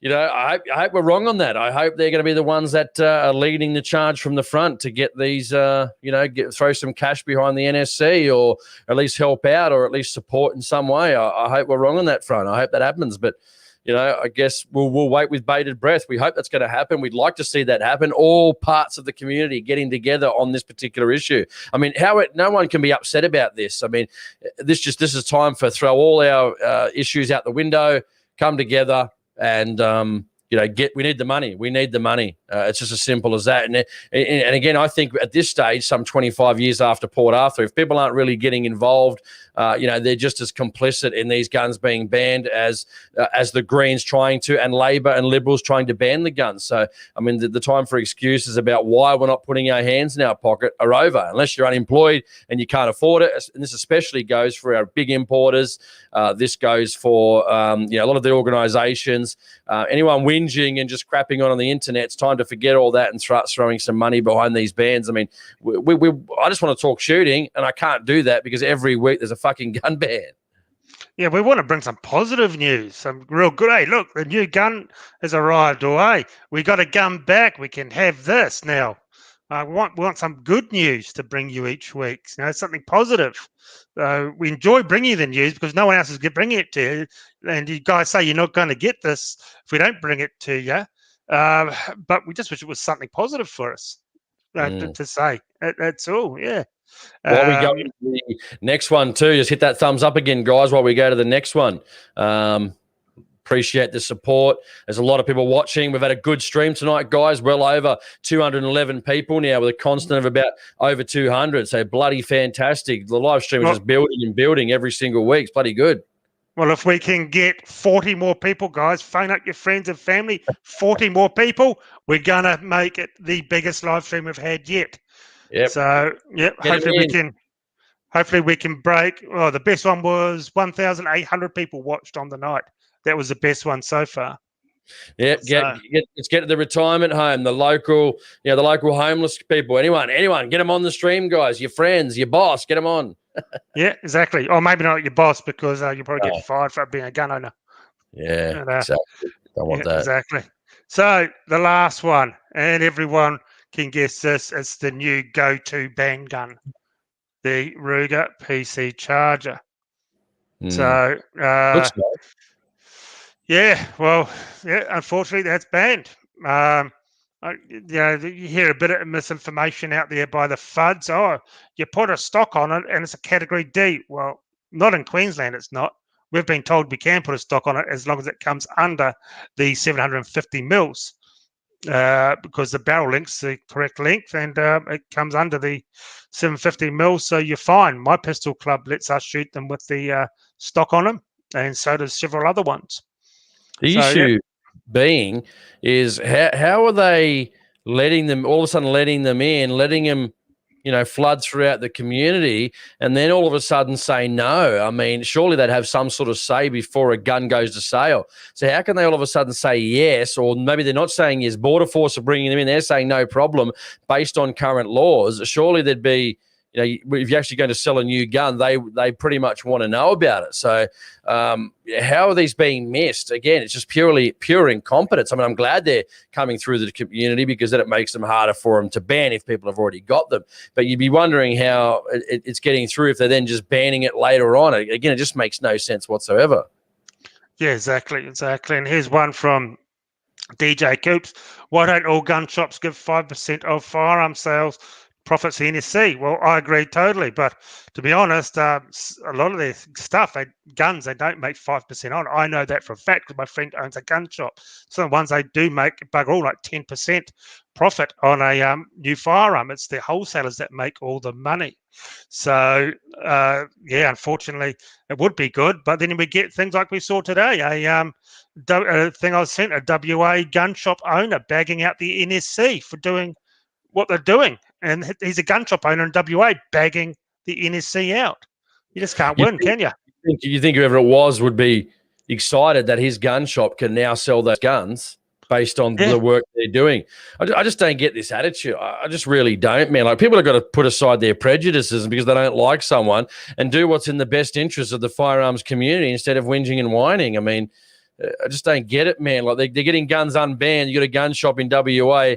I hope we're wrong on that. I hope they're going to be the ones that are leading the charge from the front to get these, throw some cash behind the NSC, or at least help out, or at least support in some way. I hope we're wrong on that front. I hope that happens. But, I guess we'll wait with bated breath. We hope that's going to happen. We'd like to see that happen. All parts of the community getting together on this particular issue. I mean, no one can be upset about this. I mean, this is time for throw all our issues out the window, come together, and we need the money. We need the money. It's just as simple as that. And again, I think at this stage, some 25 years after Port Arthur, if people aren't really getting involved, they're just as complicit in these guns being banned as the Greens trying to, and Labor and Liberals trying to ban the guns. So, I mean, the time for excuses about why we're not putting our hands in our pocket are over, unless you're unemployed and you can't afford it. And this especially goes for our big importers. This goes for a lot of the organisations. Anyone whinging and just crapping on the internet, it's time to forget all that and start throwing some money behind these bans. I mean, I just want to talk shooting, and I can't do that because every week there's a fucking gun ban. Yeah, we want to bring some positive news, some real good. Hey, look, the new gun has arrived, or hey, we got a gun back. We can have this now. We want some good news to bring you each week. Something positive. We enjoy bringing you the news because no one else is bringing it to you. And you guys say you're not going to get this if we don't bring it to you. But we just wish it was something positive for us to say. That's all, yeah. While we go into the next one too, just hit that thumbs up again, guys, while we go to the next one. Appreciate the support. There's a lot of people watching. We've had a good stream tonight, guys. Well over 211 people now with a constant of about over 200. So bloody fantastic. The live stream is just building and building every single week. It's bloody good. Well, if we can get 40 more people, guys, phone up your friends and family, 40 more people, we're going to make it the biggest live stream we've had yet. Yep. So, hopefully we can break. Oh, the best one was 1,800 people watched on the night. That was the best one so far. Yeah, let's get to the retirement home, the local homeless people. Anyone, get them on the stream, guys. Your friends, your boss, get them on. Yeah, exactly. Or maybe not your boss because you'll probably get fired for being a gun owner. Yeah, exactly. Don't want that. Exactly. So the last one, and everyone can guess this, it's the new go-to bang gun, the Ruger PC Charger. So, unfortunately, that's banned. You hear a bit of misinformation out there by the FUDs. Oh, you put a stock on it and it's a Category D. Well, not in Queensland, it's not. We've been told we can put a stock on it as long as it comes under the 750 mils because the barrel length's the correct length and it comes under the 750 mils, so you're fine. My pistol club lets us shoot them with the stock on them, and so does several other ones. The issue being is how are they letting them flood throughout the community and then all of a sudden say no? I mean, surely they'd have some sort of say before a gun goes to sale. So how can they all of a sudden say yes? Or maybe they're not saying yes. Border Force are bringing them in. They're saying no problem based on current laws. Surely there'd be, if you're actually going to sell a new gun, they pretty much want to know about it. So how are these being missed? Again, it's just pure incompetence. I mean, I'm glad they're coming through the community because then it makes them harder for them to ban if people have already got them. But you'd be wondering how it's getting through if they're then just banning it later on. Again, it just makes no sense whatsoever. Yeah, exactly. And here's one from DJ Coops. Why don't all gun shops give 5% of firearm sales profits to NSC? Well, I agree totally, but to be honest, a lot of their stuff, guns, they don't make 5% on. I know that for a fact because my friend owns a gun shop. Some of the ones they do make bugger all like 10% profit on a new firearm. It's the wholesalers that make all the money. So unfortunately, it would be good, but then we get things like we saw today. A thing I was sent, a WA gun shop owner bagging out the NSC for doing what they're doing. And he's a gun shop owner in WA bagging the NSC out. You just can't win, can you? You think whoever it was would be excited that his gun shop can now sell those guns based on the work they're doing. I just don't get this attitude. I just really don't, man. Like, people have got to put aside their prejudices because they don't like someone and do what's in the best interest of the firearms community instead of whinging and whining. I mean, I just don't get it, man. Like they're getting guns unbanned. You got a gun shop in WA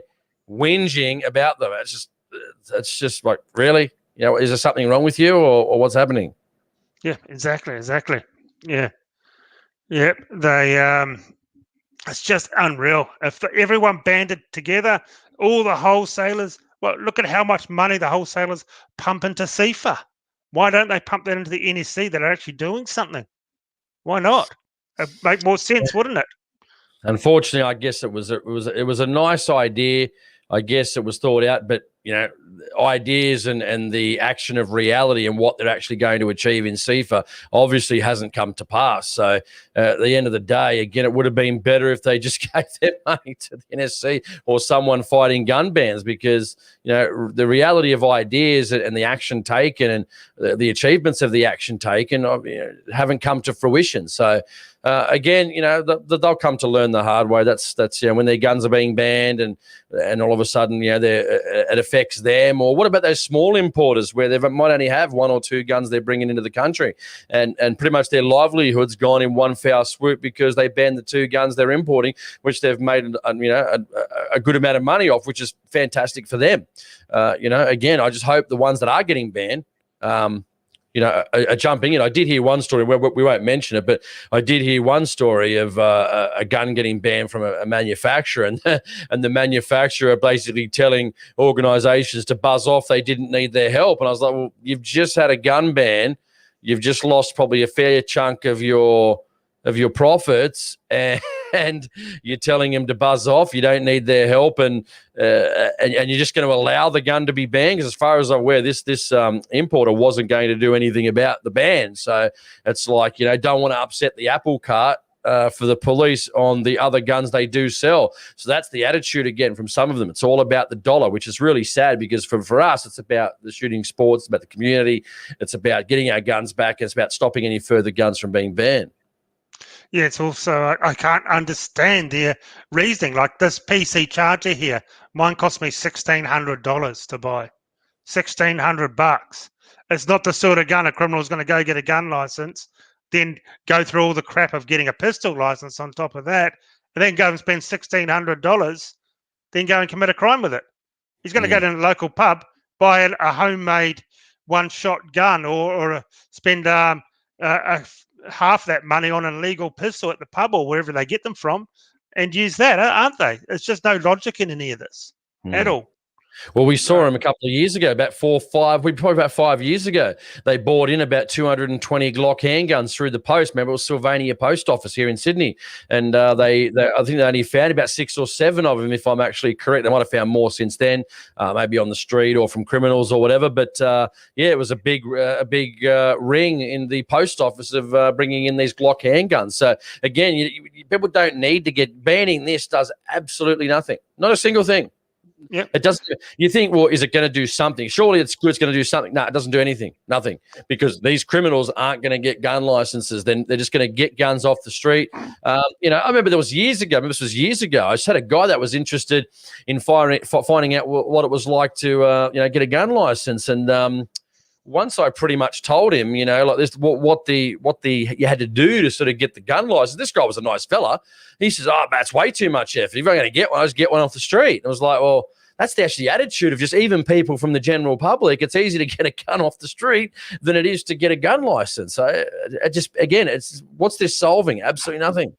whinging about them. It's just like, really? You know, is there something wrong with you, or what's happening? Yeah, exactly. Yeah. Yep. It's just unreal. If everyone banded together, all the wholesalers, well, look at how much money the wholesalers pump into CIFA. Why don't they pump that into the NSC that are actually doing something? Why not? It'd make more sense, wouldn't it? Unfortunately, I guess it was a nice idea. I guess it was thought out, but you know, ideas and the action of reality and what they're actually going to achieve in CIFA obviously hasn't come to pass. So at the end of the day, again, it would have been better if they just gave their money to the NSC or someone fighting gun bans, because you know the reality of ideas and the action taken and the achievements of the action taken haven't come to fruition. So again, you know, they'll come to learn the hard way. That's you know, when their guns are being banned and all of a sudden, you know, it affects them. Or what about those small importers where they might only have 1 or 2 guns they're bringing into the country, and pretty much their livelihood's gone in one foul swoop because they banned the 2 guns they're importing, which they've made a good amount of money off, which is fantastic for them. You know, again, I just hope the ones that are getting banned, you know, are jumping in. I did hear one story where we won't mention it, but I did hear one story of a gun getting banned from a manufacturer, and the manufacturer basically telling organizations to buzz off. They didn't need their help. And I was like, well, you've just had a gun ban. You've just lost probably a fair chunk of your profits, and you're telling him to buzz off. You don't need their help, and you're just going to allow the gun to be banned. Because as far as I'm aware, this importer wasn't going to do anything about the ban. So it's like, you know, don't want to upset the apple cart for the police on the other guns they do sell. So that's the attitude again from some of them. It's all about the dollar, which is really sad, because for us, it's about the shooting sports, it's about the community, it's about getting our guns back, it's about stopping any further guns from being banned. Yeah, it's also, I can't understand their reasoning. Like this PC charger here, mine cost me $1,600 to buy. $1,600. It's not the sort of gun a criminal is going to go get a gun license, then go through all the crap of getting a pistol license on top of that, and then go and spend $1,600, then go and commit a crime with it. He's going to go to a local pub, buy a homemade one-shot gun, or spend half that money on an illegal pistol at the pub or wherever they get them from, and use that, aren't they? It's just no logic in any of this at all. Well, we saw him a couple of years ago, about 5 years ago. They bought in about 220 Glock handguns through the post. Remember, it was Sylvania Post Office here in Sydney. And I think they only found about 6 or 7 of them, if I'm actually correct. They might have found more since then, maybe on the street or from criminals or whatever. But, yeah, it was a big ring in the post office of bringing in these Glock handguns. So, again, people don't need to get banning. This does absolutely nothing. Not a single thing. Yeah, it doesn't. You think, well, is it going to do something? Surely it's good. It's going to do something. No, it doesn't do anything. Nothing, because these criminals aren't going to get gun licenses. Then they're just going to get guns off the street. You know, I remember this was years ago. I just had a guy that was interested in finding out what it was like to get a gun license. And once I pretty much told him, you know, like this, what you had to do to sort of get the gun license. This guy was a nice fella. He says, "Oh, that's way too much effort. If I'm going to get one, I just get one off the street." And I was like, well, that's actually the attitude of just even people from the general public. It's easier to get a gun off the street than it is to get a gun license. So it's what's this solving? Absolutely nothing.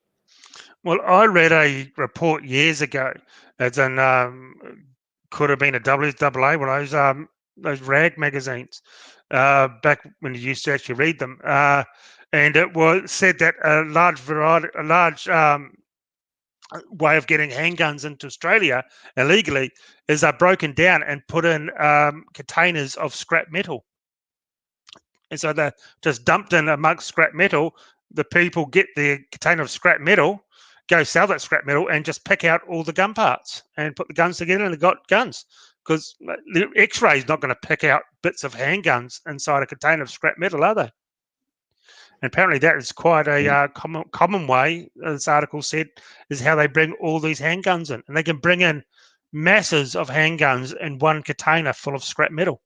Well, I read a report years ago. It's in could have been a WAA, one of those rag magazines, back when you used to actually read them, and it was said that a large way of getting handguns into Australia illegally is broken down and put in containers of scrap metal. And so they're just dumped in amongst scrap metal. The people get the container of scrap metal, go sell that scrap metal, and just pick out all the gun parts and put the guns together, and they've got guns. Because the X-ray is not going to pick out bits of handguns inside a container of scrap metal, are they? And apparently that is quite a common way, this article said, is how they bring all these handguns in. And they can bring in masses of handguns in one container full of scrap metal.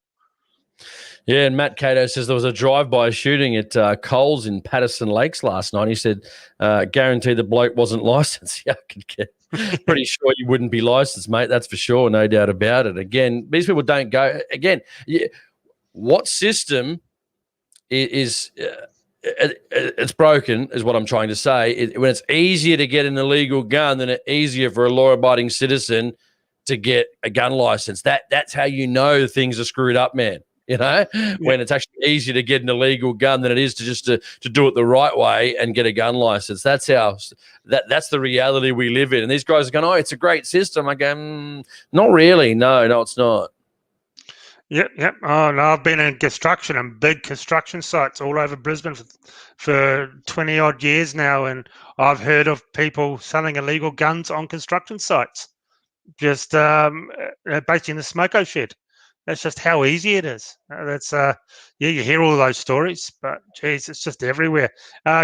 Yeah, and Matt Cato says there was a drive-by shooting at Coles in Patterson Lakes last night. He said, guarantee the bloke wasn't licensed. Yeah, I could get pretty sure you wouldn't be licensed, mate. That's for sure, no doubt about it. Again, these people don't go. Again, what system is it's broken is what I'm trying to say. When it's easier to get an illegal gun than it's easier for a law-abiding citizen to get a gun license. That's how you know things are screwed up, man. You know, when it's actually easier to get an illegal gun than it is to do it the right way and get a gun license. That's the reality we live in. And these guys are going, oh, it's a great system. I go, not really. No, it's not. Yep. Oh, no, I've been in construction and big construction sites all over Brisbane for 20 odd years now. And I've heard of people selling illegal guns on construction sites, just basically in the smoko shed. That's just how easy it is. You hear all those stories, but geez, it's just everywhere.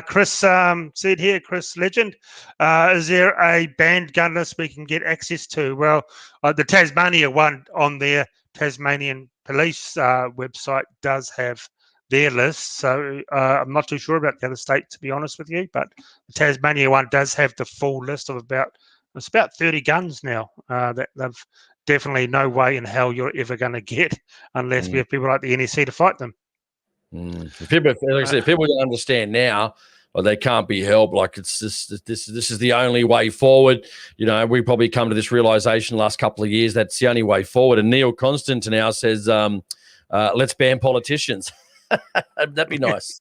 Chris said here, Chris Legend, is there a banned gun list we can get access to? Well, the Tasmania one on their Tasmanian police website does have their list. So I'm not too sure about the other state, to be honest with you, but the Tasmania one does have the full list of about 30 guns now that they've definitely no way in hell you're ever going to get unless we have people like the NEC to fight them. If people don't understand now, or they can't be helped. Like it's just, this is the only way forward. You know, we probably come to this realization last couple of years that's the only way forward. And Neil Constant now says, let's ban politicians. That'd be nice.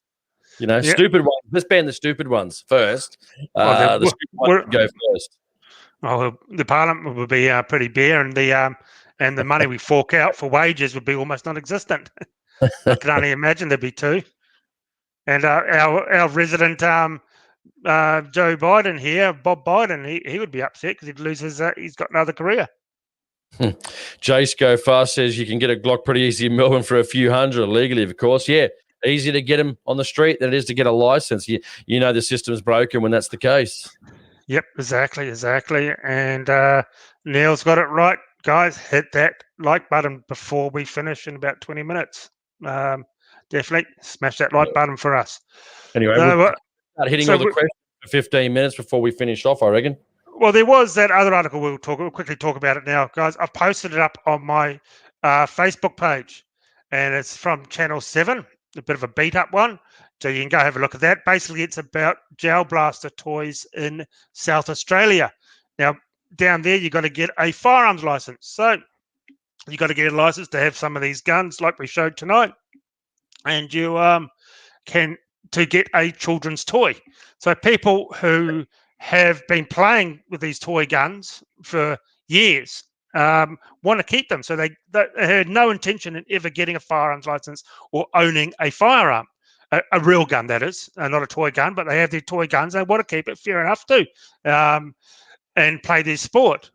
You know, stupid ones. Let's ban the stupid ones first. The stupid ones go first. Oh, the Parliament would be pretty bare, and the money we fork out for wages would be almost non-existent. I can only imagine there'd be two. And our resident Joe Biden here, Bob Biden, he would be upset because he'd lose his. He's got another career. Jace Go Fast says you can get a Glock pretty easy in Melbourne for a few hundred legally, of course. Yeah, easier to get them on the street than it is to get a license. You know the system's broken when that's the case. Yep, exactly. And Neil's got it right, guys. Hit that like button before we finish in about 20 minutes. Definitely smash that like button for us. Anyway, we'll start hitting all the questions for 15 minutes before we finish off, I reckon. Well, there was that other article we'll quickly talk about it now, guys. I've posted it up on my Facebook page, and it's from Channel 7, a bit of a beat-up one. So you can go have a look at that. Basically, it's about gel blaster toys in South Australia. Now, down there, you've got to get a firearms license. So you've got to get a license to have some of these guns like we showed tonight. And you can to get a children's toy. So people who have been playing with these toy guns for years want to keep them. So they had no intention in ever getting a firearms license or owning a firearm. A real gun, that is, not a toy gun, but they have their toy guns. They want to keep it, fair enough too, and play their sport,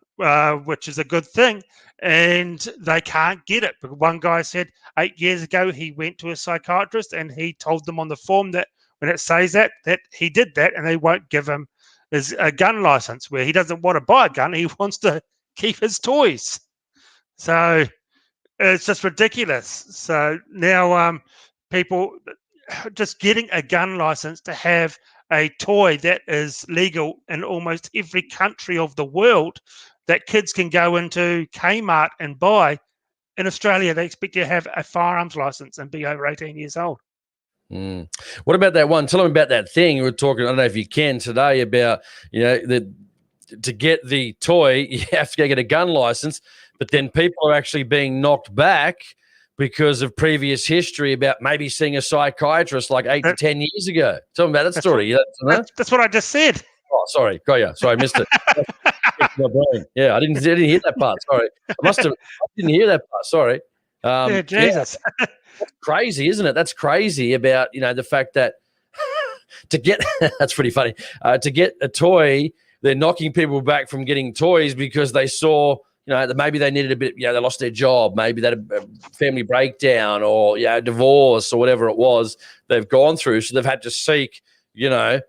which is a good thing. And they can't get it. But one guy said 8 years ago he went to a psychiatrist and he told them on the form that when it says that he did that, and they won't give him his gun license, where he doesn't want to buy a gun, he wants to keep his toys. So it's just ridiculous. So now people just getting a gun license to have a toy that is legal in almost every country of the world that kids can go into Kmart and buy. In Australia, they expect you to have a firearms license and be over 18 years old. What about that one? Tell them about that thing you were talking, I don't know if you can today, about, you know, to get the toy, you have to go get a gun license, but then people are actually being knocked back because of previous history about maybe seeing a psychiatrist like 8 to 10 years ago. Tell me about that story. That's what I just said. Oh, sorry. Got you. Sorry, I missed it. My brain. Yeah, I didn't hear that part. Sorry. I didn't hear that part. Sorry. Yeah, Jesus. Yeah, that's crazy, isn't it? That's crazy about, you know, the fact that to get, that's pretty funny, to get a toy, they're knocking people back from getting toys because they saw, you know, that maybe they needed a bit, you know, they lost their job, maybe they had a family breakdown or, you know, divorce or whatever it was they've gone through. So they've had to seek, you know,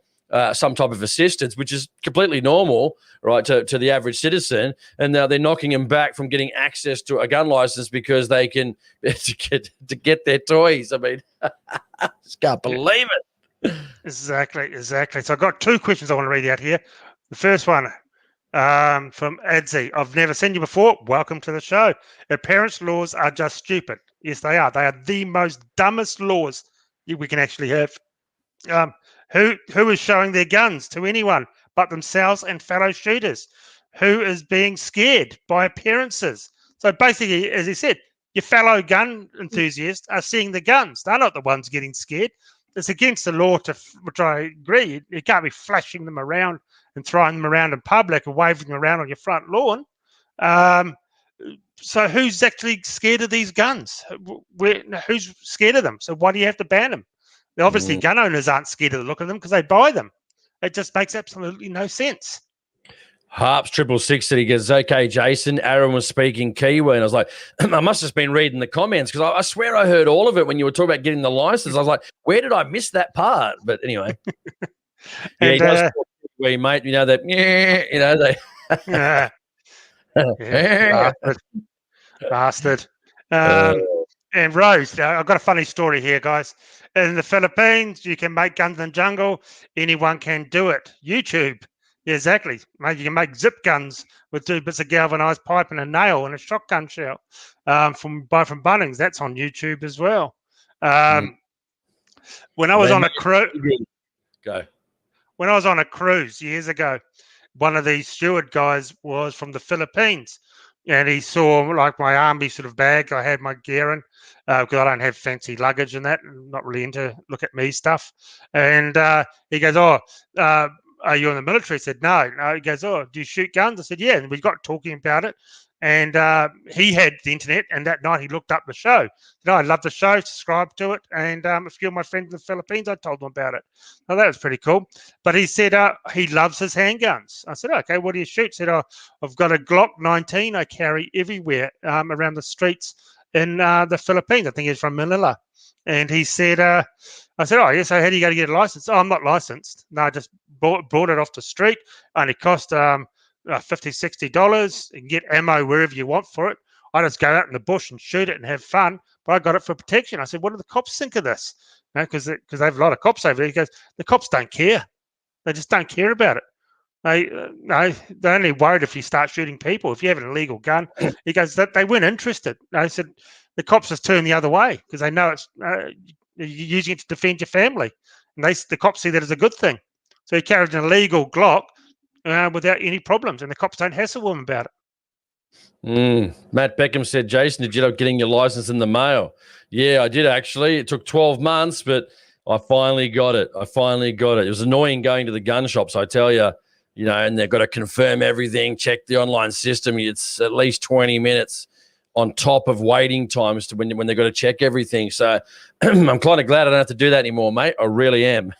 some type of assistance, which is completely normal, right, to the average citizen. And now they're knocking them back from getting access to a gun license because they can to get their toys. I mean, I just can't believe it. Exactly. So I've got two questions I want to read out here. The first one from Adzi. I've never seen you before. Welcome to the show. Our parents' laws are just stupid. Yes, they are. They are the most dumbest laws we can actually have. Who is showing their guns to anyone but themselves and fellow shooters? Who is being scared by appearances? So basically, as he said, your fellow gun enthusiasts are seeing the guns. They're not the ones getting scared. It's against the law which I agree. You can't be flashing them around and throwing them around in public or waving them around on your front lawn. So who's actually scared of these guns? Who's scared of them? So why do you have to ban them? Obviously, gun owners aren't scared of the look of them because they buy them. It just makes absolutely no sense. Harps 666 said, he goes, okay, Jason, Aaron was speaking Kiwi. And I was like, I must have been reading the comments because I swear I heard all of it when you were talking about getting the license. I was like, where did I miss that part? But anyway. Yeah, he does talk Kiwi, mate. You know, that, you know, they. Bastard. And Rose, I've got a funny story here, guys. In the Philippines, you can make guns in the jungle. Anyone can do it. YouTube. Yeah, exactly. Mate, you can make zip guns with 2 bits of galvanized pipe and a nail and a shotgun shell from Bunnings. That's on YouTube as well. When I was on a cruise, when I was on a cruise years ago, one of these steward guys was from the Philippines. And he saw like my army sort of bag I had my gear in because I don't have fancy luggage and that. I'm not really into look at me stuff. And he goes, "Oh, are you in the military?" I said, No. He goes, "Oh, do you shoot guns?" I said, "Yeah." And we got talking about it. And he had the internet. And that night he looked up the show. I love the show, subscribed to it. And a few of my friends in the Philippines, I told them about it. So that was pretty cool. But he said he loves his handguns. I said, "Okay, what do you shoot?" He said, "I've got a Glock 19 I carry everywhere around the streets in the Philippines." I think he's from Manila. And he said, I said, "Oh, yeah, so how do you go to get a license?" "Oh, I'm not licensed." "No, I just brought it off the street. Only cost $50, $60. You can get ammo wherever you want for it. I just go out in the bush and shoot it and have fun, but I got it for protection." I said, "What do the cops think of this?" Because they have a lot of cops over there. He goes, "The cops don't care. They just don't care about it. They're only worried if you start shooting people. If you have an illegal gun," he goes, "that they weren't interested." I said, "The cops just turn the other way because they know it's you're using it to defend your family, and the cops see that as a good thing." So he carried an illegal Glock without any problems, and the cops don't hassle him about it. Matt Beckham said, "Jason, did you end up getting your license in the mail?" Yeah, I did actually. It took 12 months, but I finally got it. It was annoying going to the gun shops, I tell you, and they've got to confirm everything, check the online system. It's at least 20 minutes on top of waiting times to when they've got to check everything. So I'm kind of glad I don't have to do that anymore, mate. I really am.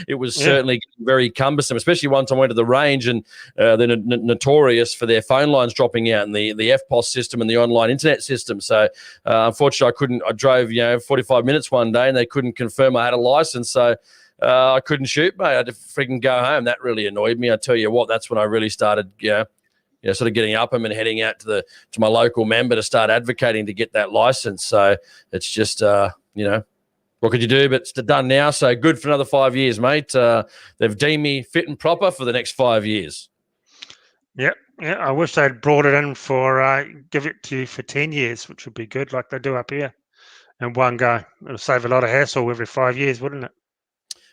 It was certainly very cumbersome, especially once I went to the range and they're notorious for their phone lines dropping out and the FPOS system and the online internet system. So unfortunately, I drove 45 minutes one day and they couldn't confirm I had a license. So I couldn't shoot, mate. I had to freaking go home. That really annoyed me. I tell you what, that's when I really started, sort of getting up and heading out to my local member to start advocating to get that license. So it's just, what could you do? But it's done now. So good for another 5 years, mate. They've deemed me fit and proper for the next 5 years. Yeah. I wish they'd brought it in for give it to you for 10 years, which would be good, like they do up here. And one go, it'll save a lot of hassle every 5 years, wouldn't it?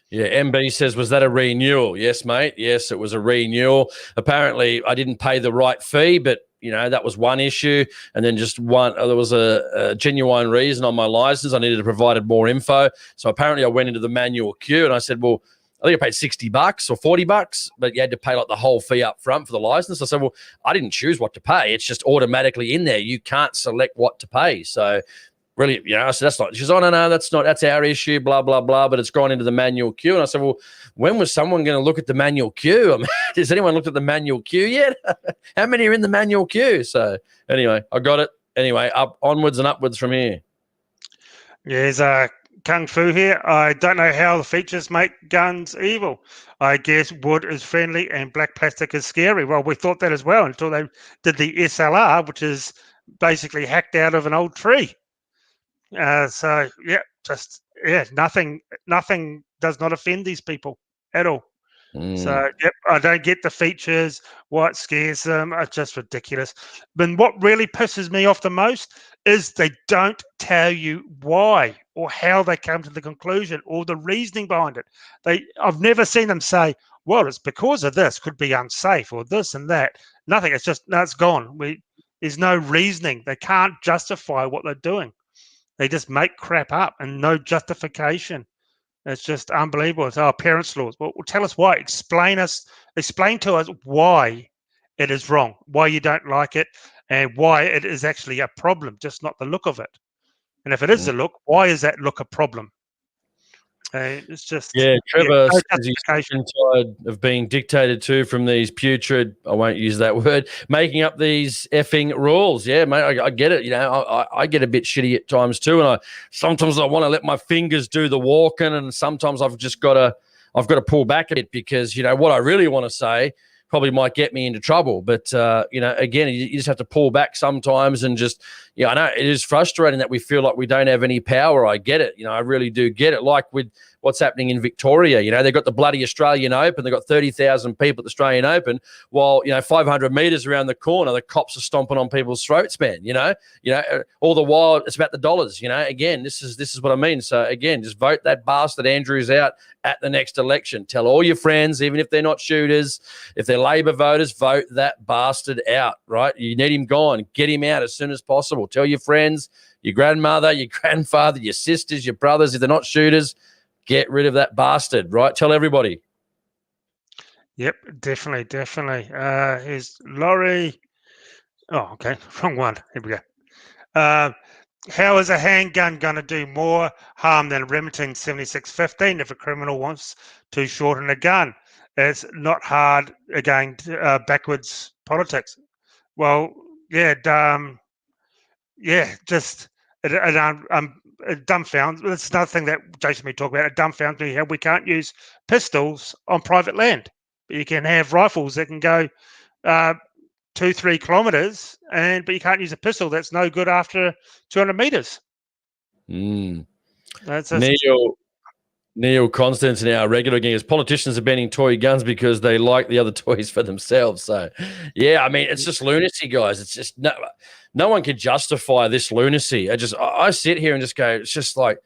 Yeah, MB says, was that a renewal? Yes, mate. Yes, it was a renewal. Apparently, I didn't pay the right fee, but, that was one issue. And then there was a genuine reason on my license. I needed to provide more info. So apparently I went into the manual queue and I said, well, I think I paid $60 or $40, but you had to pay like the whole fee up front for the license. I said, well, I didn't choose what to pay. It's just automatically in there. You can't select what to pay. So really, I said, that's not, she's on, no, that's our issue, blah, blah, blah, but it's gone into the manual queue. And I said, well, when was someone going to look at the manual queue? I mean, has anyone looked at the manual queue yet? How many are in the manual queue? So anyway, I got it. Anyway, onwards and upwards from here. Yeah, there's a Kung Fu here. I don't know how the features make guns evil. I guess wood is friendly and black plastic is scary. Well, we thought that as well until they did the SLR, which is basically hacked out of an old tree. So nothing does not offend these people at all. So I don't get the features. What scares them are just ridiculous. But what really pisses me off the most is they don't tell you why or how they come to the conclusion or the reasoning behind it. I've never seen them say, well, it's because of this, could be unsafe or this and that. Nothing. It's just, no, it's gone. There's no reasoning. They can't justify what they're doing. They just make crap up and no justification. It's just unbelievable. It's our parents' laws. Well, tell us why. Explain to us why it is wrong, why you don't like it, and why it is actually a problem, just not the look of it. And if it is the look, why is that look a problem? It's just Trevor no says justification. he's tired of being dictated to from these putrid, I won't use that word, making up these effing rules. Yeah, mate, I get it. You know, I get a bit shitty at times too, and sometimes I want to let my fingers do the walking, and sometimes I've got to pull back a bit because, you know, what I really want to say probably might get me into trouble. But, you know, again, you just have to pull back sometimes and just, I know it is frustrating that we feel like we don't have any power. I get it. You know, I really do get it. Like with what's happening in Victoria, you know, they've got the bloody Australian Open. They've got 30,000 people at the Australian Open while, 500 metres around the corner, the cops are stomping on people's throats, man, you know, all the while it's about the dollars, again, this is what I mean. So again, just vote that bastard Andrews out at the next election. Tell all your friends, even if they're not shooters, if they're Labor voters, vote that bastard out, right? You need him gone. Get him out as soon as possible. Tell your friends, your grandmother, your grandfather, your sisters, your brothers, if they're not shooters, get rid of that bastard, right? Tell everybody. Yep, definitely. Here's Laurie. Oh, okay, wrong one. Here we go. How is a handgun going to do more harm than a Remington 7615 if a criminal wants to shorten a gun? It's not hard, again, backwards politics. Well, it dumbfounds. That's another thing that Jason may talk about. It dumbfounds me how we can't use pistols on private land. But you can have rifles that can go 2-3 kilometers, but you can't use a pistol that's no good after 200 meters. That's Neil Constance, our regular gang, is politicians are banning toy guns because they like the other toys for themselves. So, yeah, I mean, it's just lunacy, guys. It's just no one can justify this lunacy. I sit here and just go, it's just like,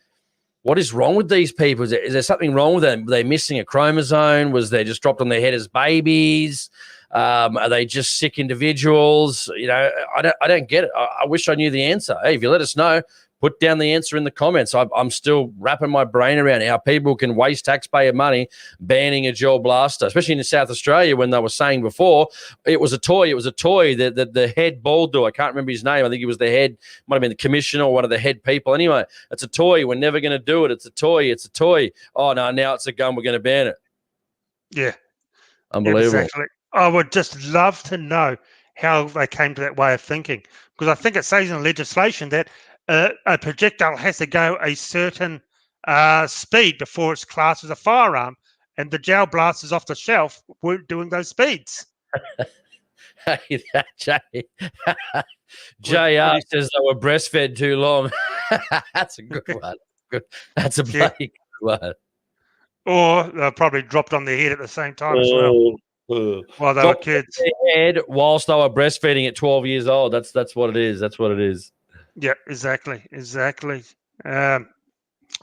what is wrong with these people? Is there something wrong with them? Are they missing a chromosome? Was they just dropped on their head as babies? Are they just sick individuals? I don't get it. I wish I knew the answer. Hey, if you let us know, put down the answer in the comments. I'm still wrapping my brain around how people can waste taxpayer money banning a gel blaster, especially in South Australia when they were saying before it was a toy. It was a toy that the head bald dude, I can't remember his name. I think he was the head, might have been the commissioner or one of the head people. Anyway, it's a toy. We're never going to do it. It's a toy. It's a toy. Oh, no, now it's a gun. We're going to ban it. Yeah. Unbelievable. Exactly. I would just love to know how they came to that way of thinking, because I think it says in the legislation that a projectile has to go a certain speed before it's classed as a firearm, and the gel blasters off the shelf weren't doing those speeds. Hey, JR says they were breastfed too long. That's a good one. That's a bloody good one. Or they probably dropped on their head at the same time as well. While they were kids. Their head whilst they were breastfeeding at 12 years old. That's what it is. That's what it is. Yeah, exactly. Yeah,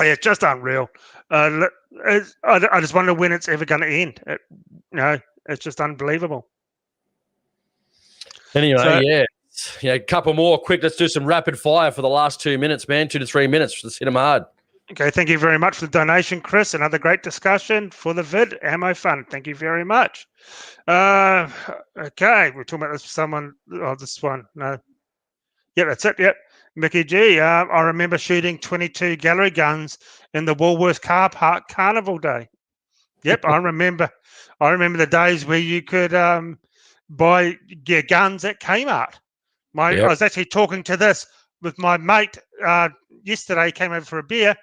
it's just unreal. I just wonder when it's ever going to end. It's just unbelievable. Anyway, a couple more quick. Let's do some rapid fire for the last 2 minutes, man. 2 to 3 minutes. Let's hit them hard. Okay, thank you very much for the donation, Chris. Another great discussion for the vid. Ammo fun. Thank you very much. Okay, we're talking about this for someone. Oh, this one. No. Yeah, that's it. Yep. Mickey G. I remember shooting 22 gallery guns in the Woolworths car park Carnival Day. Yep, I remember the days where you could buy guns at Kmart. I was actually talking to this with my mate yesterday. He came over for a beer,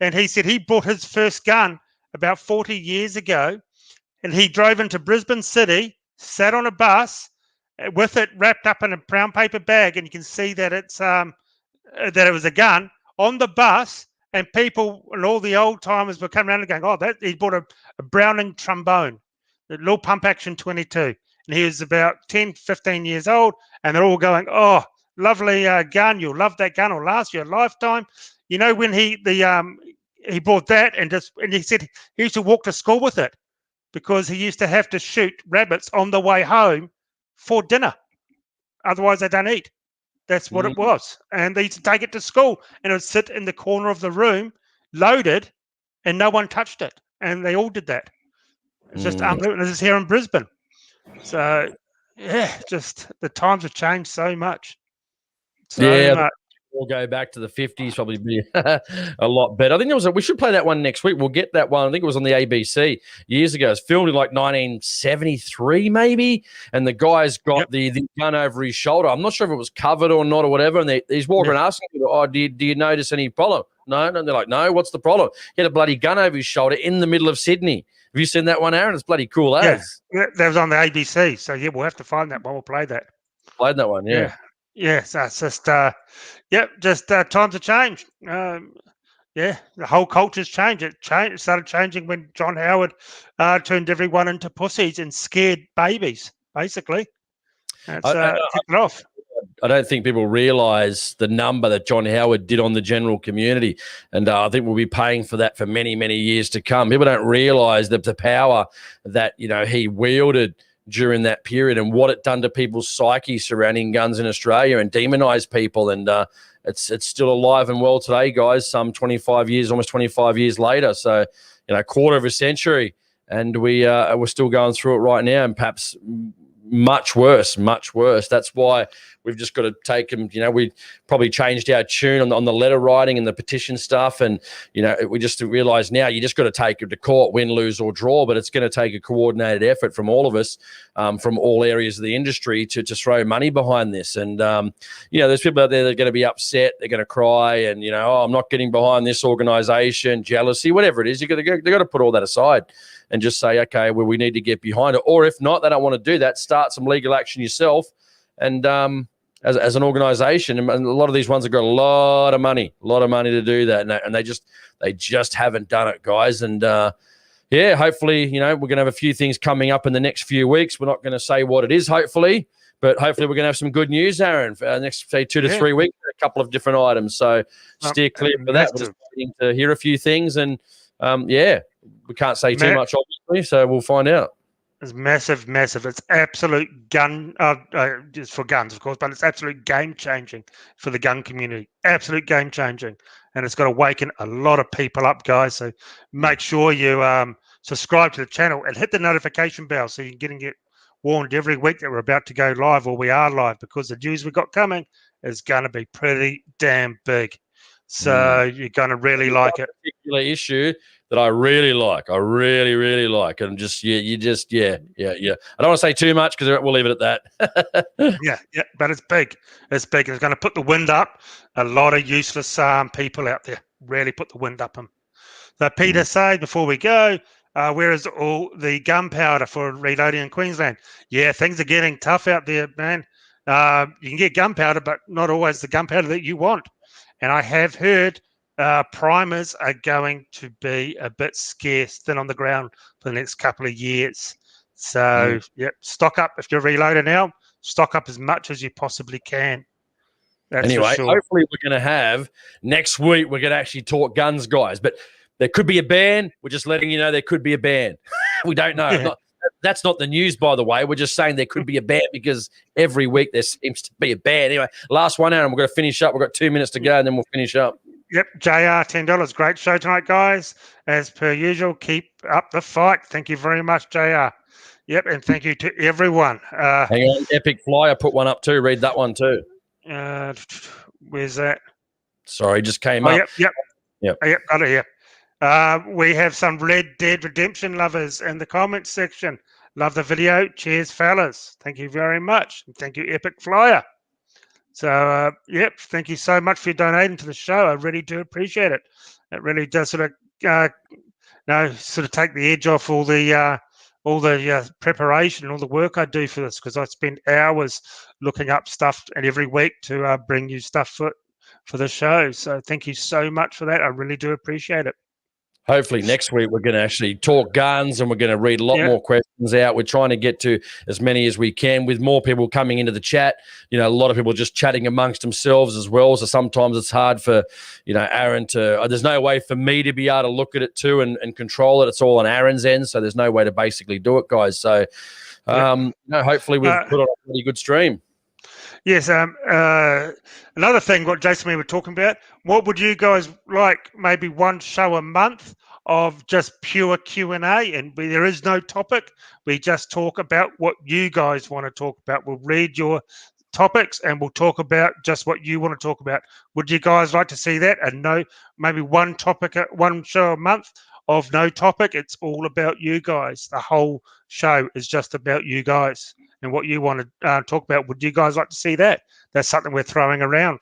and he said he bought his first gun about 40 years ago, and he drove into Brisbane City, sat on a bus with it wrapped up in a brown paper bag, and you can see that it's that it was a gun on the bus, and people and all the old timers were coming around and going, "Oh, that he bought a Browning trombone, a little pump action 22," and he was about 10, 15 years old, and they're all going, "Oh, lovely gun! You'll love that gun. It'll last you a lifetime." You know, when he bought that, and he said he used to walk to school with it because he used to have to shoot rabbits on the way home for dinner. Otherwise, they don't eat. That's what it was. And they used to take it to school, and it would sit in the corner of the room, loaded, and no one touched it. And they all did that. It's just unbelievable. This is here in Brisbane. So, yeah, just the times have changed so much. So much. We'll go back to the 50s, probably be a lot better. I think we should play that one next week. We'll get that one. I think it was on the ABC years ago. It's filmed in like 1973, maybe. And the guy's got the gun over his shoulder. I'm not sure if it was covered or not or whatever. And he's walking around asking people, "Oh, do you notice any problem?" No. And they're like, "No, what's the problem?" He had a bloody gun over his shoulder in the middle of Sydney. Have you seen that one, Aaron? It's bloody cool, Yeah, that was on the ABC. So, yeah, we'll have to find that one. We'll play that. Played that one, yeah. Yeah, so it's just, times have changed. The whole culture's changed. It started changing when John Howard turned everyone into pussies and scared babies, basically. It's kicked it off. I don't think people realise the number that John Howard did on the general community, and I think we'll be paying for that for many, many years to come. People don't realise the power that he wielded during that period and what it done to people's psyche surrounding guns in Australia and demonised people. And it's still alive and well today, guys, some 25 years, almost 25 years later. So, quarter of a century, and we're still going through it right now, and perhaps much worse. That's why we've just got to take them. We probably changed our tune on the letter writing and the petition stuff. And, we just realize now you just got to take it to court, win, lose or draw. But it's going to take a coordinated effort from all of us, from all areas of the industry to throw money behind this. And, there's people out there that are going to be upset. They're going to cry and, I'm not getting behind this organization, jealousy, whatever it is. They've got to put all that aside and just say, okay, well, we need to get behind it. Or if not, they don't want to do that, start some legal action yourself. And as an organisation, and a lot of these ones have got a lot of money to do that, and they just haven't done it, guys. And hopefully, we're going to have a few things coming up in the next few weeks. We're not going to say what it is, hopefully, but hopefully we're going to have some good news, Aaron, for the next, say, 2 to 3 weeks, a couple of different items. So steer clear for that. We're just waiting to hear a few things, and we can't say too much, obviously, so we'll find out. It's massive. It's absolute gun, just for guns, of course, but it's absolute game-changing for the gun community. Absolute game-changing. And it's got to waken a lot of people up, guys. So make sure you subscribe to the channel and hit the notification bell so you can get warned every week that we're about to go live, or we are live, because the news we've got coming is going to be pretty damn big. So you're going to really like it. Particular issue that I really like. I really, really like. And just, yeah. I don't want to say too much because we'll leave it at that. Yeah. But it's big. It's big. It's going to put the wind up. A lot of useless people out there. Really put the wind up them. So Peter says, before we go, where is all the gunpowder for reloading in Queensland? Yeah, things are getting tough out there, man. You can get gunpowder, but not always the gunpowder that you want. And I have heard primers are going to be a bit scarce, thin on the ground for the next couple of years. So, stock up. If you're reloading now, stock up as much as you possibly can. That's anyway, sure. Hopefully we're going to have next week, we're going to actually talk guns, guys. But there could be a ban. We're just letting you know there could be a ban. We don't know. Yeah. That's not the news, by the way. We're just saying there could be a ban because every week there seems to be a ban. Anyway, last one, Aaron. We're going to finish up. We've got 2 minutes to go, and then we'll finish up. Yep, JR, $10. Great show tonight, guys. As per usual, keep up the fight. Thank you very much, JR. Yep, and thank you to everyone. Hang on, Epic Flyer put one up too. Read that one too. Where's that? Sorry, just came up. Yep, got it here. We have some Red Dead Redemption lovers in the comments section. Love the video. Cheers, fellas. Thank you very much. And thank you, Epic Flyer. So, yep, thank you so much for donating to the show. I really do appreciate it. It really does sort of, sort of take the edge off all the preparation and all the work I do for this, because I spend hours looking up stuff and every week to bring you stuff for the show. So thank you so much for that. I really do appreciate it. Hopefully next week we're going to actually talk guns and we're going to read a lot more questions out. We're trying to get to as many as we can with more people coming into the chat. You know, a lot of people just chatting amongst themselves as well. So sometimes it's hard for, Aaron to there's no way for me to be able to look at it too and control it. It's all on Aaron's end. So there's no way to basically do it, guys. So, hopefully we've put on a pretty good stream. Yes. Another thing, what Jason and me were talking about, what would you guys like? Maybe one show a month of just pure Q&A, and there is no topic. We just talk about what you guys want to talk about. We'll read your topics and we'll talk about just what you want to talk about. Would you guys like to see that? And maybe one topic, one show a month of no topic. It's all about you guys. The whole show is just about you guys and what you want to talk about. Would you guys like to see that? That's something we're throwing around.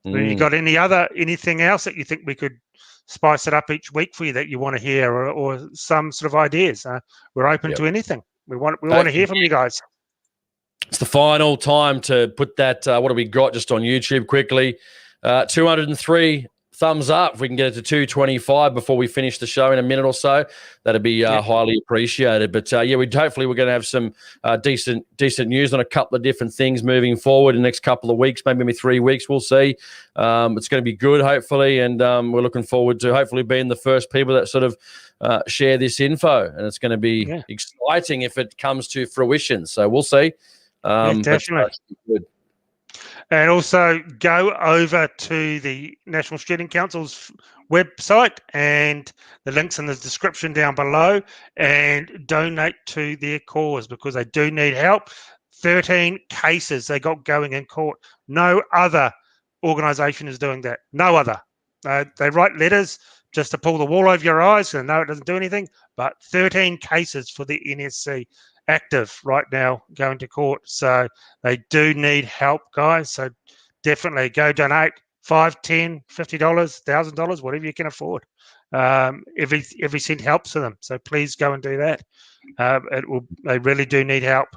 You got anything else that you think we could spice it up each week for you that you want to hear, or some sort of ideas? We're open to anything. We want to hear from you guys. It's the final time to put that. What do we got just on YouTube quickly? 203 thumbs up. If we can get it to 225 before we finish the show in a minute or so, that'd be highly appreciated. But we're going to have some decent news on a couple of different things moving forward in the next couple of weeks, maybe 3 weeks. We'll see. It's going to be good, hopefully, and we're looking forward to hopefully being the first people that sort of share this info, and it's going to be exciting if it comes to fruition. So we'll see. Definitely. Good. And also go over to the National Shooting Council's website, and the link's in the description down below, and donate to their cause, because they do need help. 13 cases they got going in court. No other organisation is doing that. No other. They write letters just to pull the wool over your eyes, and no, it doesn't do anything. But 13 cases for the NSC active right now going to court. So they do need help, guys. So definitely go donate $5, $10, $50, $1,000, whatever you can afford. Every cent helps for them. So please go and do that. They really do need help.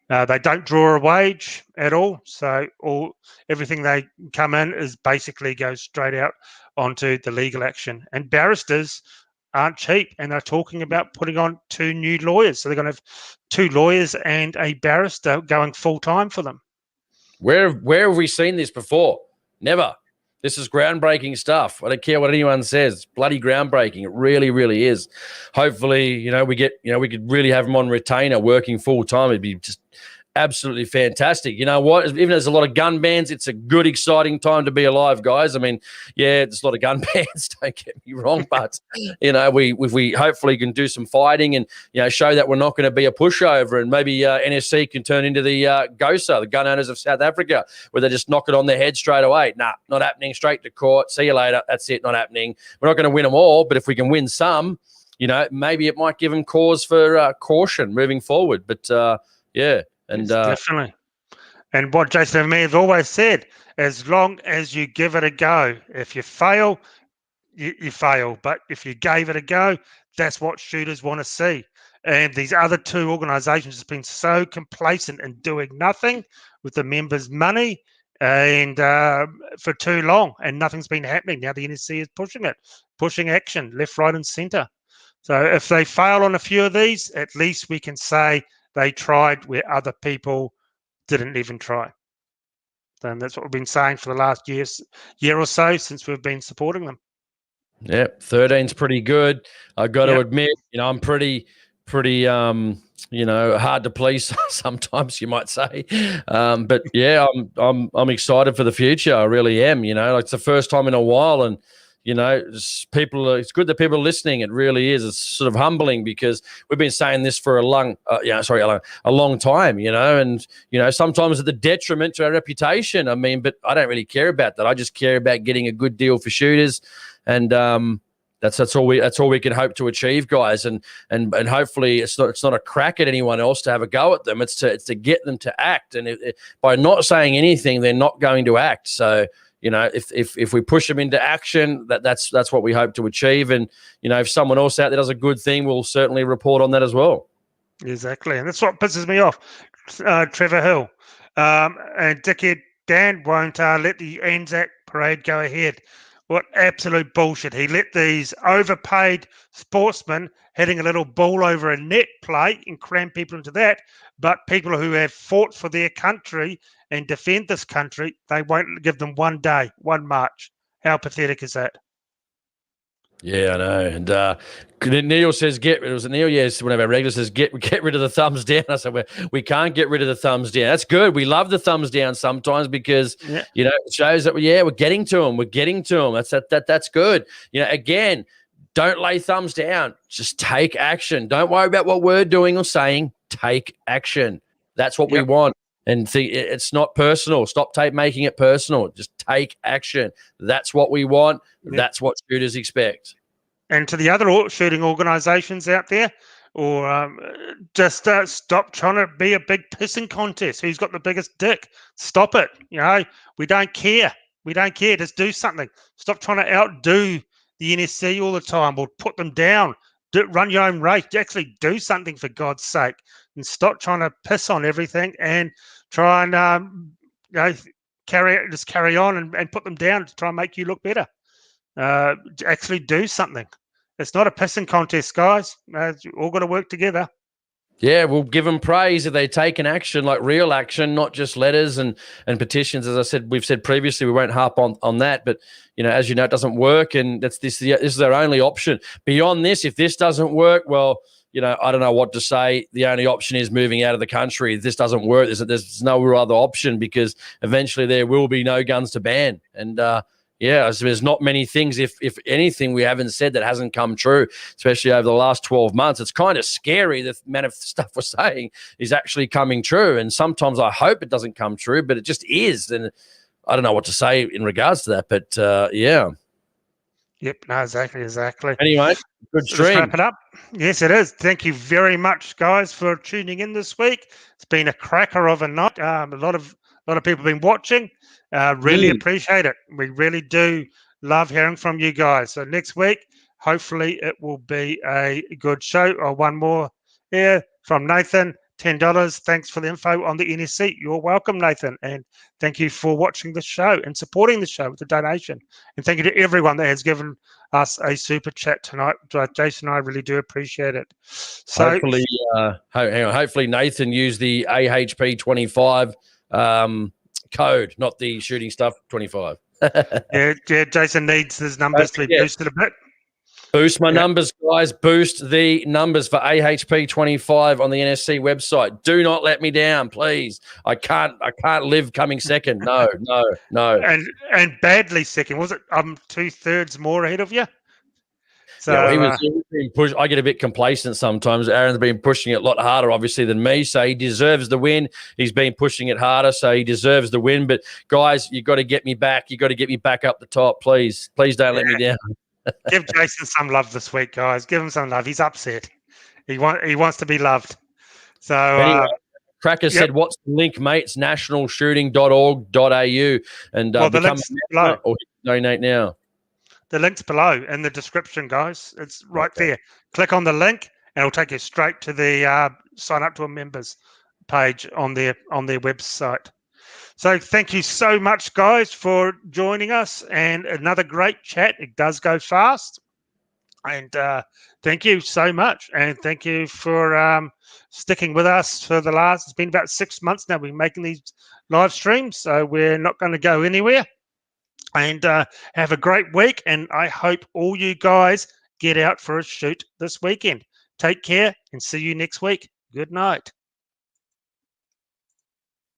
They don't draw a wage at all. So everything they come in is basically goes straight out onto the legal action. And barristers aren't cheap, and they're talking about putting on 2 new lawyers. So they're going to have 2 lawyers and a barrister going full time for them. Where have we seen this before? Never. This is groundbreaking stuff. I don't care what anyone says. It's bloody groundbreaking. It really, really is. Hopefully, we could really have them on retainer working full time. It'd be just absolutely fantastic. You know what? Even there's a lot of gun bans, it's a good, exciting time to be alive, guys. I mean, there's a lot of gun bans, don't get me wrong, but, we hopefully can do some fighting and, show that we're not going to be a pushover, and maybe NSC can turn into the GOSA, the Gun Owners of South Africa, where they just knock it on their head straight away. Nah, not happening. Straight to court. See you later. That's it. Not happening. We're not going to win them all, but if we can win some, maybe it might give them cause for caution moving forward. But, And definitely. And what Jason and me have always said, as long as you give it a go, if you fail, you fail. But if you gave it a go, that's what shooters want to see. And these other 2 organisations have been so complacent in doing nothing with the members' money and for too long, and nothing's been happening. Now the NSC is pushing action left, right and centre. So if they fail on a few of these, at least we can say they tried where other people didn't even try. And that's what we've been saying for the last year or so since we've been supporting them. Yeah, 13's pretty good. I got to admit, I'm pretty hard to please sometimes, you might say. But I'm excited for the future. I really am. It's the first time in a while, and it's good that people are listening. It really is. It's sort of humbling, because we've been saying this for a long time, and, sometimes at the detriment to our reputation. I mean, but I don't really care about that. I just care about getting a good deal for shooters. And That's all we can hope to achieve, guys, and hopefully it's not a crack at anyone else to have a go at them. It's to get them to act, and by not saying anything, they're not going to act. So if we push them into action, that's what we hope to achieve. And if someone else out there does a good thing, we'll certainly report on that as well. Exactly, and that's what pisses me off. Trevor Hill and dickhead Dan won't let the Anzac parade go ahead. What absolute bullshit. He let these overpaid sportsmen hitting a little ball over a net play and cram people into that, but people who have fought for their country and defend this country, they won't give them one day, one march. How pathetic is that? Yeah, I know. And Neil says, Neil? Yes, one of our regulars says, get rid of the thumbs down. I said, we can't get rid of the thumbs down. That's good. We love the thumbs down sometimes because, it shows that, we're getting to them. We're getting to them. That's good. Again, don't lay thumbs down. Just take action. Don't worry about what we're doing or saying. Take action. That's what we want. And it's not personal. Stop making it personal. Just take action. That's what we want. That's what shooters expect. And to the other shooting organisations out there, or just stop trying to be a big pissing contest. Who's got the biggest dick? Stop it. We don't care. We don't care. Just do something. Stop trying to outdo the NSC all the time or put them down. Run your own race. Actually do something, for God's sake, and stop trying to piss on everything and try and carry on and put them down to try and make you look better. Actually do something. It's not a pissing contest, guys. You all got to work together. Yeah, we'll give them praise if they take an action, like real action, not just letters and petitions. As I said, we've said previously, we won't harp on that. But, as you know, it doesn't work, and this is their only option. Beyond this, if this doesn't work, well, I don't know what to say. The only option is moving out of the country. If this doesn't work, there's no other option, because eventually there will be no guns to ban. And, there's not many things, if anything, we haven't said that hasn't come true, especially over the last 12 months. It's kind of scary, the amount of stuff we're saying is actually coming true. And sometimes I hope it doesn't come true, but it just is. And I don't know what to say in regards to that, but yeah. Yep, no, exactly. Anyway, good stream. Let's wrap it up. Yes, it is. Thank you very much, guys, for tuning in this week. It's been a cracker of a night. A lot of people have been watching. Really appreciate it. We really do love hearing from you guys. So next week, hopefully it will be a good show. Or one more here from Nathan, $10. Thanks for the info on the NSC. You're welcome, Nathan. And thank you for watching the show and supporting the show with a donation. And thank you to everyone that has given us a super chat tonight. Jason and I really do appreciate it. So hopefully Nathan used the AHP 25 code, not the shooting stuff 25. yeah, Jason needs his numbers to be boosted a bit. Boost my numbers, guys. Boost the numbers for AHP 25 on the NSC website. Do not let me down, please. I can't live coming second. No. And badly second. Was it? I'm 2/3 more ahead of you. So he was being pushed. I get a bit complacent sometimes. Aaron's been pushing it a lot harder, obviously, than me. So he deserves the win. He's been pushing it harder, so he deserves the win. But guys, you got to get me back. You got to get me back up the top, please. Please don't let me down. Give Jason some love this week, guys. Give him some love. He's upset. He wants to be loved. So anyway, Cracker said, "What's the link, mate? It's nationalshooting.org.au and the become link's below. Or donate now." The link's below in the description, guys. It's right there. Click on the link, and it'll take you straight to the sign up to a members page on their website. So thank you so much, guys, for joining us, and another great chat. It does go fast, and thank you so much, and thank you for sticking with us for it's been about 6 months now. We've been making these live streams, so we're not going to go anywhere. And have a great week, and I hope all you guys get out for a shoot this weekend. Take care, and see you next week. Good night.